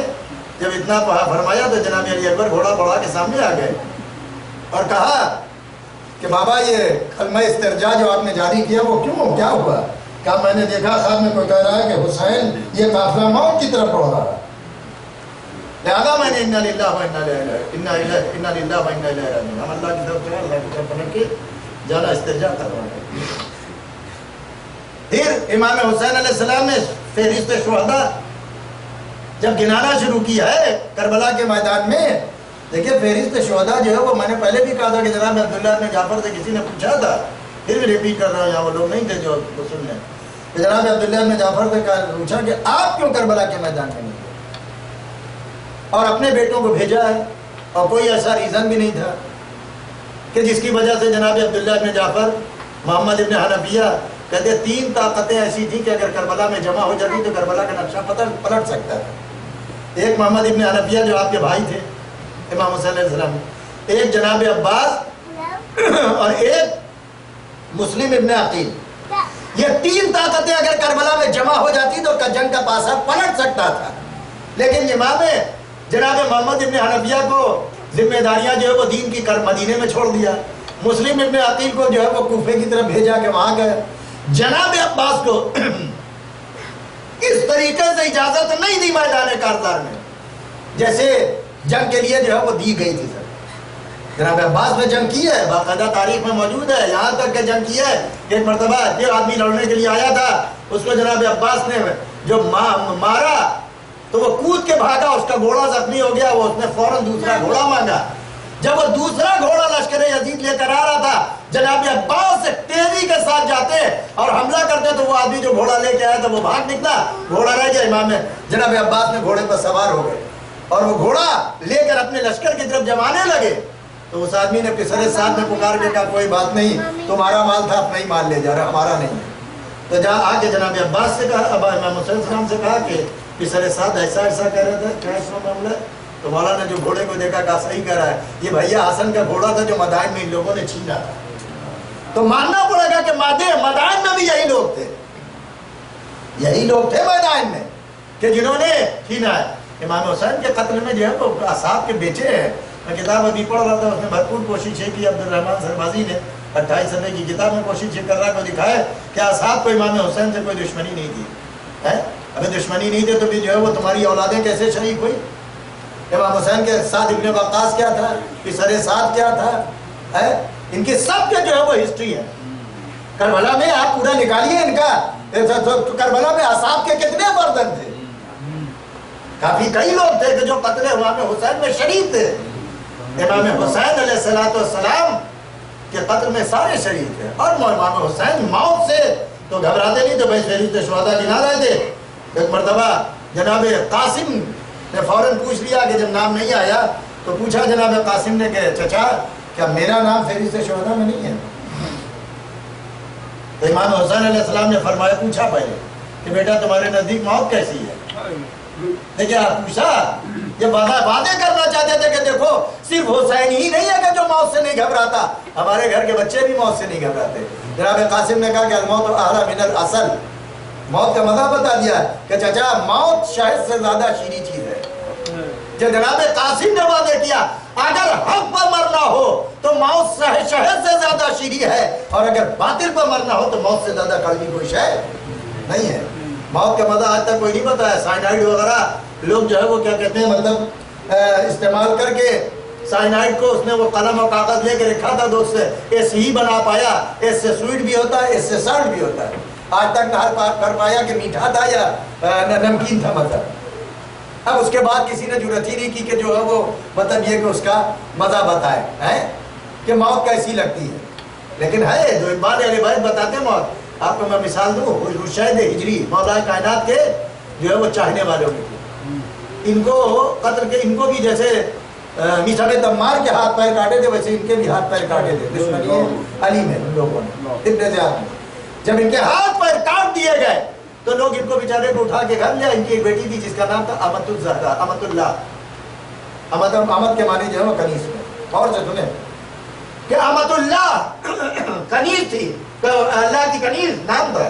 جب اتنا فرمایا تو جناب علی اکبر گھوڑا بڑھا کے سامنے آ گئے اور کہا کہ بابا یہ کلمہ استرجاع جو آپ نے جاری کیا وہ کیوں، کیا ہوا؟ کہا میں نے دیکھا خواب میں کوئی کہہ رہا ہے کہ حسین یہ قافلہ موت کی طرف بڑھ رہا ہے، لہذا میں نے انا للہ و انا الیہ راجعون، ہم اللہ کی طرف اللہ کی طرف پلٹ کے جانا استرجاع کروانا۔ پھر امام حسین علیہ السلام نے فہرست شہداء جب گنانا شروع کیا ہے کربلا کے میدان میں، دیکھیں فہرست شہداء جو ہے وہ میں نے پہلے بھی کہا تھا کہ جناب عبداللہ بن جعفر سے کسی نے پوچھا تھا، پھر بھی ریپیٹ کر رہا ہوں، یہاں وہ لوگ نہیں تھے جو سن لیں، کہ جناب عبداللہ بن جعفر سے پوچھا کہ آپ کیوں کربلا کے میدان میں نہیں گئے، اور اپنے بیٹوں کو بھیجا ہے اور کوئی ایسا ریزن بھی نہیں تھا کہ جس کی وجہ سے جناب عبداللہ بن جعفر محمد ابن حنفیہ کہتے 3 طاقتیں ایسی تھیں کہ اگر کربلا میں جمع ہو جاتی تو کربلا کا نقشہ پلٹ سکتا ہے۔ ایک محمد ابن حنفیہ جو آپ کے بھائی تھے امام حسین علیہ السلام، ایک جناب عباس اور ایک مسلم ابن عقیل، یہ 3 طاقتیں اگر کربلا میں جمع ہو جاتی تو جنگ کا پاسا پلٹ سکتا تھا، لیکن امام جناب محمد ابن حنفیہ کو ذمہ داریاں جو ہے وہ دین کی مدینے میں چھوڑ دیا، مسلم ابن عقیل کو جو ہے وہ کوفے کی طرف بھیجا کہ وہاں گئے، جناب عباس کو اس طریقے سے اجازت نہیں دی میدان کارزار میں جیسے جنگ کے لیے جو ہے وہ دی گئی تھی۔ سر جناب عباس نے جنگ کی ہے، باقاعدہ تاریخ میں موجود ہے، یہاں تک کہ جنگ کی ہے، ایک مرتبہ جو آدمی لڑنے کے لیے آیا تھا اس کو جناب عباس نے جو مارا تو وہ کود کے بھاگا، اس کا گھوڑا زخمی ہو گیا، وہ اس نے فوراً دوسرا گھوڑا مانگا، جب وہ دوسرا گھوڑا لشکر یزید لے کر آ رہا تھا جناب عباس سے تیزی کے ساتھ جاتے اور حملہ کرتے تو وہ آدمی جو گھوڑا لے کے آیا تھا وہ بھاگ نکلا، گھوڑا رہ گیا، امام جناب عباس نے گھوڑے پر سوار ہو گئے اور وہ گھوڑا لے کر اپنے لشکر کی طرف جمانے لگے تو اس آدمی نے پسرے ساتھ میں پکار کے کہا کوئی بات نہیں، تمہارا مال تھا اپنا ہی مال لے جا رہا، ہمارا نہیں ہے۔ تو جہاں آ کے جناب عباس سے کہا، امام حسین السلام سے کہا کہ پسرے ساتھ ایسا کہہ رہے تھے، کیا اس میں معاملہ ہے؟ تو مولا نے جو گھوڑے کو دیکھا کہا صحیح کہہ رہا ہے، یہ بھیا حسن کا گھوڑا تھا جو مدائن میں ان لوگوں نے چھینا تھا۔ تو ماننا پڑے گا کہ مدائن میں بھی یہی لوگ تھے مدائن میں کہ جنہوں نے چھینا ہے۔ امام حسین کے قتل میں جو ہے وہ اصحاب کے بیچے ہیں، میں کتاب ابھی پڑھ رہا تھا، اس میں بھرپور کوشش ہے کہ عبدالرحمن سربازی نے 28 صفحے کی کتاب میں کوشش کر رہا کو دکھایا کہ اصحاب کو امام حسین سے کوئی دشمنی نہیں تھی، اگر دشمنی نہیں تھی تو بھی جو ہے وہ تمہاری اولادیں کیسے شریک ہوئی؟ امام حسین کے ساتھ ابن وقاص کیا تھا، پسر سعد کیا تھا، ان کی سب کے جو ہے وہ ہسٹری ہے۔ کربلا میں آپ پورا نکالیے ان کا، کربلا میں اصحاب کے کتنے بردن تھے، کافی کئی لوگ تھے کہ جو قتل امام حسین میں شریک تھے۔ امام حسین علیہ السلام کے قتل میں سارے شریک تھے، اور امام حسین موت سے تو گھبراتے نہیں، تو بھائی فہرست شہداء گنا رہے تھے۔ ایک مرتبہ جناب قاسم نے فوراً پوچھ لیا کہ جب نام نہیں آیا تو پوچھا جناب قاسم نے کہ چچا کیا میرا نام فہرست شہداء میں نہیں ہے؟ تو امام حسین علیہ السلام نے فرمایا، پوچھا پہلے کہ بیٹا تمہارے نزدیک موت کیسی ہے؟ دیکھیں آپ پوچھا، یہ وعدے کرنا چاہتے تھے کہ دیکھو صرف حسین ہی نہیں ہے کہ جو موت سے نہیں گھبراتا، ہمارے گھر کے بچے بھی موت سے نہیں گھبراتے۔ جناب قاسم نے کہا کہ الموت احلی من الاصل، موت کا مزہ بتا دیا کہ چچا موت شہد سے زیادہ شیریں چیز ہے۔ جو جناب قاسم نے وعدے کیا اگر حق پر مرنا ہو تو موت شہد سے زیادہ شیریں ہے، اور اگر باطل پر مرنا ہو تو موت سے زیادہ کڑوی کوئی شے نہیں ہے۔ موت کا مزہ آج تک کوئی نہیں بتایا، سائنائڈ وغیرہ لوگ جو ہے وہ کیا کہتے ہیں، مطلب استعمال کر کے سائنائڈ کو اس نے وہ قلم اور کاغذ لے کے رکھا تھا دوست سے، اس ہی بنا پایا، اس سے سویٹ بھی ہوتا ہے، اس سے سالٹ بھی ہوتا ہے، آج تک نہ کر پایا کہ میٹھا تھا یا نمکین تھا مزہ۔ اب اس کے بعد کسی نے جرات ہی نہیں کی کہ جو ہے وہ مطلب یہ کہ اس کا مزہ بتائے کہ موت کیسی لگتی ہے، لیکن ہے جو اقبال علیہ بیت بتاتے ہیں موت۔ آپ کو میں مثال دوں، شہد ہجری مولا کائنات کے جو ہے وہ چاہنے والوں میں تھے، ان کو قتل کے، ان کو بھی جیسے میثاق تمار کے ہاتھ پیر کاٹے تھے ویسے ان کے بھی ہاتھ پیر کاٹے تھے، دشمنی علی میں ان لوگوں نے ابن زیاد میں۔ جب ان کے ہاتھ پیر کاٹ دیے گئے تو لوگ ان کو بیچارے کو اٹھا کے گھر لیا۔ ان کی ایک بیٹی تھی جس کا نام تھا امت الزہرا، امت اللہ، امت کے معنی جو ہے وہ کنیز میں، اور سے سنیں کہ امت اللہ کنیز تھی، اللہ کی کنیز نام تھا۔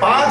5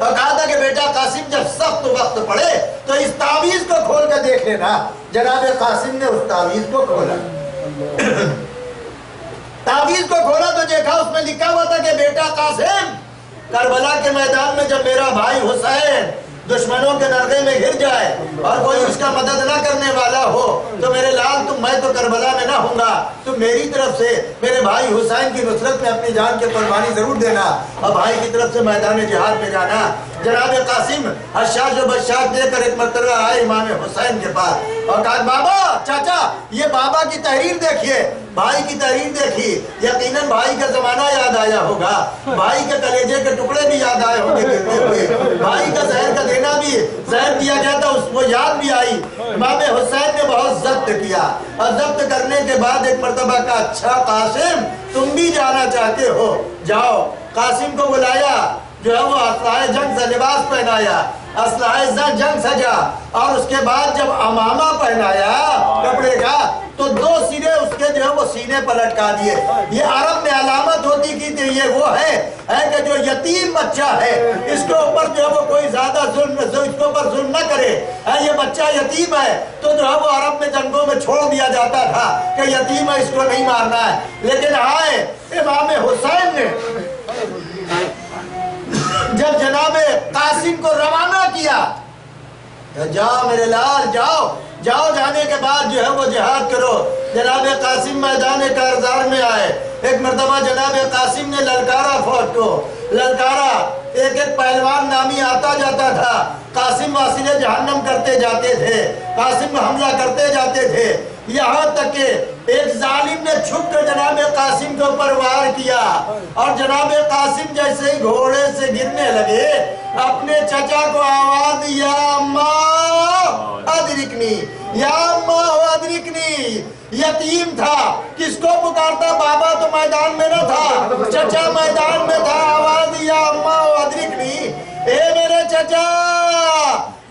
اور کہا تھا کہ بیٹا قاسم جب سخت وقت پڑے تو اس تعویذ کو کھول کے دیکھ لینا. جناب قاسم نے اس تعویذ کو کھولا. تعویذ کو کھولا تو دیکھا اس میں لکھا ہوا تھا کہ بیٹا قاسم، کربلا کے میدان میں جب میرا بھائی حسین دشمنوں کے نرغے میں گر جائے اور کوئی اس کا مدد نہ کرنے والا ہو تو میرے لال میں تو کربلا میں نہ ہوں گا، تو میری طرف سے میرے بھائی حسین کی نصرت میں اپنی جان کی قربانی ضرور دینا اور بھائی کی طرف سے میدان جہاد میں جانا. جناب قاسم حشاش و بشاش دے کر ایک مرتبہ آئے امام حسین کے پاس اور کہا بابا، چاچا یہ بابا کی تحریر دیکھیے، بھائی کی تحریر دیکھی. یقیناً بھائی کا زمانہ یاد آیا ہوگا، بھائی کے کلیجے کے ٹکڑے بھی یاد آئے ہوں گے گرتے ہوئے، بھائی کا زہر کا دینا بھی، زہر دیا گیا تھا وہ یاد بھی آئی. امام حسین نے بہت ضبط کیا اور ضبط کرنے کے بعد ایک مرتبہ کہا اچھا قاسم تم بھی جانا چاہتے ہو، جاؤ. قاسم کو بلایا، جو ہے وہ اسلحہ جنگ سے لباس پہنایا، اسلحہ جنگ سجا اور اس کے بعد جب امامہ پہنایا کپڑے کا تو 2 سینے اس کے جو ہے وہ سینے پر لٹکا دیے. یہ عرب میں علامت ہوتی کی تھی، یہ وہ ہے کہ جو یتیم بچہ ہے اس کے اوپر جو ہے وہ کوئی زیادہ ظلم اس کے اوپر ظلم نہ کرے. یہ بچہ یتیم ہے تو جو ہے وہ عرب میں جنگوں میں چھوڑ دیا جاتا تھا کہ یتیم ہے اس کو نہیں مارنا ہے. لیکن آئے امام حسین نے جب جناب قاسم کو روانہ کیا، جاؤ میرے لال جاؤ جاؤ، جانے کے بعد جو ہے وہ جہاد کرو. جناب قاسم میدان کارزار میں آئے. ایک مرتبہ جناب قاسم نے للکارا فوج کو، للکارا ایک ایک پہلوان نامی آتا جاتا تھا. قاسم واصل جہنم کرتے جاتے تھے، قاسم حملہ کرتے جاتے تھے، یہاں تک کہ ایک ظالم نے چھپ کر جناب قاسم کے اوپر وار کیا اور جناب قاسم جیسے ہی گھوڑے سے گرنے لگے اپنے چچا کو آواز دی یا اماں ادرکنی، یا اماں ادرکنی. یتیم تھا، کس کو پکارتا؟ بابا تو میدان میں نہ تھا، چچا میدان میں تھا. آواز دی یا اماں ادرکنی، اے میرے چچا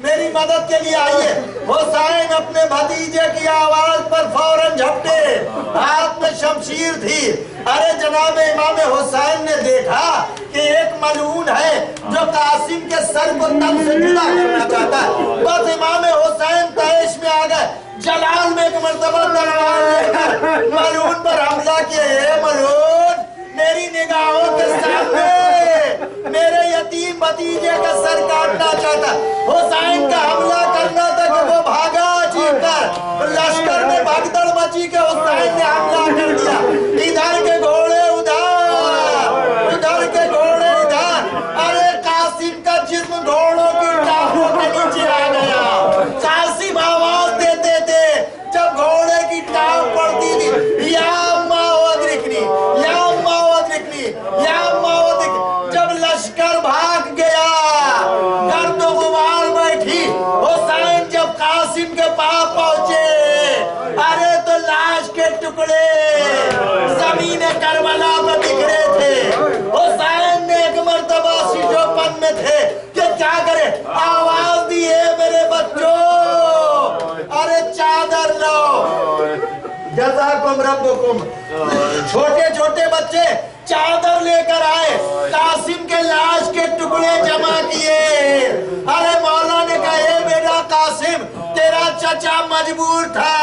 میری مدد کے لیے آئیے. حسین اپنے بھتیجے کی آواز پر فوراً جھپٹے، ہاتھ میں شمشیر تھی. ارے جناب امام حسین نے دیکھا کہ ایک ملعون ہے جو قاسم کے سر کو تن سے جدا کرنا چاہتا ہے. بس امام حسین تیش میں آ گئے، جلال میں ایک مرتبہ تلوار لے کر ملعون پر حملہ کیا. اے ملعون، میری نگاہوں کے سامنے میرے یتیم بھتیجے کا سر کاٹنا چاہتا. حسین کا حملہ کرنا تھا کہ وہ بھاگا چیخ کر، لشکر میں بھگدڑ مچی کہ حسین نے حملہ کر دیا. ادھر کے گھوڑے ادھر، ادھر کے گھوڑے ادھر. ارے قاسم کا جسم گھوڑوں کی ٹانگوں کے نیچے آ گیا. قاسم آواز دیتے تھے جب گھوڑے کی ٹانگ پڑتی تھی یا اماں ادرکنی، یا اماں ادرکنی، یا اماں ادرکنی. جب لشکر بھاگ گیا، گرد و غبار بیٹھی، حسین جب قاسم کے پاس پہنچے ارے تو لاش کے ٹکڑے زمین کربلا پر بکھرے تھے. حسین نے ایک مرتبہ شیشوپن میں تھے کہ کیا کرے، آواز دی ہے میرے بچوں ارے چادر لو، جزاکم ربکم. چھوٹے چھوٹے بچے چادر لے کر آئے، قاسم کے لاش کے ٹکڑے جمع کیے. ارے مولا نے کہا اے بیٹا قاسم تیرا چچا مجبور تھا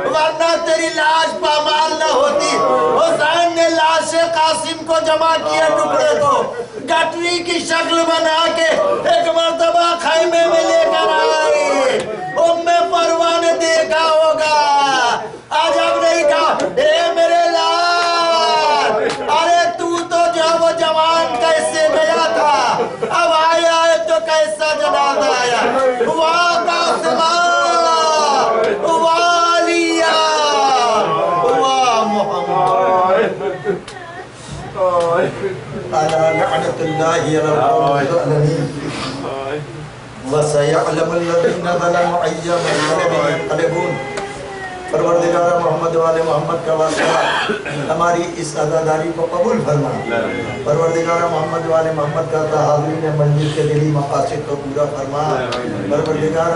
ورنہ تیری لاش پامال نہ ہوتی. حسین نے لاش قاسم کو جمع کیا، ٹکڑے کو گٹری کی شکل بنا کے ایک مرتبہ خیمے میں لے کر آئی. ام فروہ نے دیکھا ہوگا، عجب نہیں کہا اے میرے لال، ارے تو جو وہ جوان کیسے گیا تھا، اب آیا ہے تو کیسا جنازہ آیا. واہ قاسمہ، واہ علیہ، واہ محمد. علی لعنت اللہ علی الظالمین وسيعلم الذين ظلموا أي منقلب ينقلبون. پروردگار محمد والے محمد کا واسطہ ہماری اس عزاداری کو قبول فرما. پروردگار محمد والے محمد کا حاضرین مجلس کے دلی مقاصد کو پورا فرما. پروردگار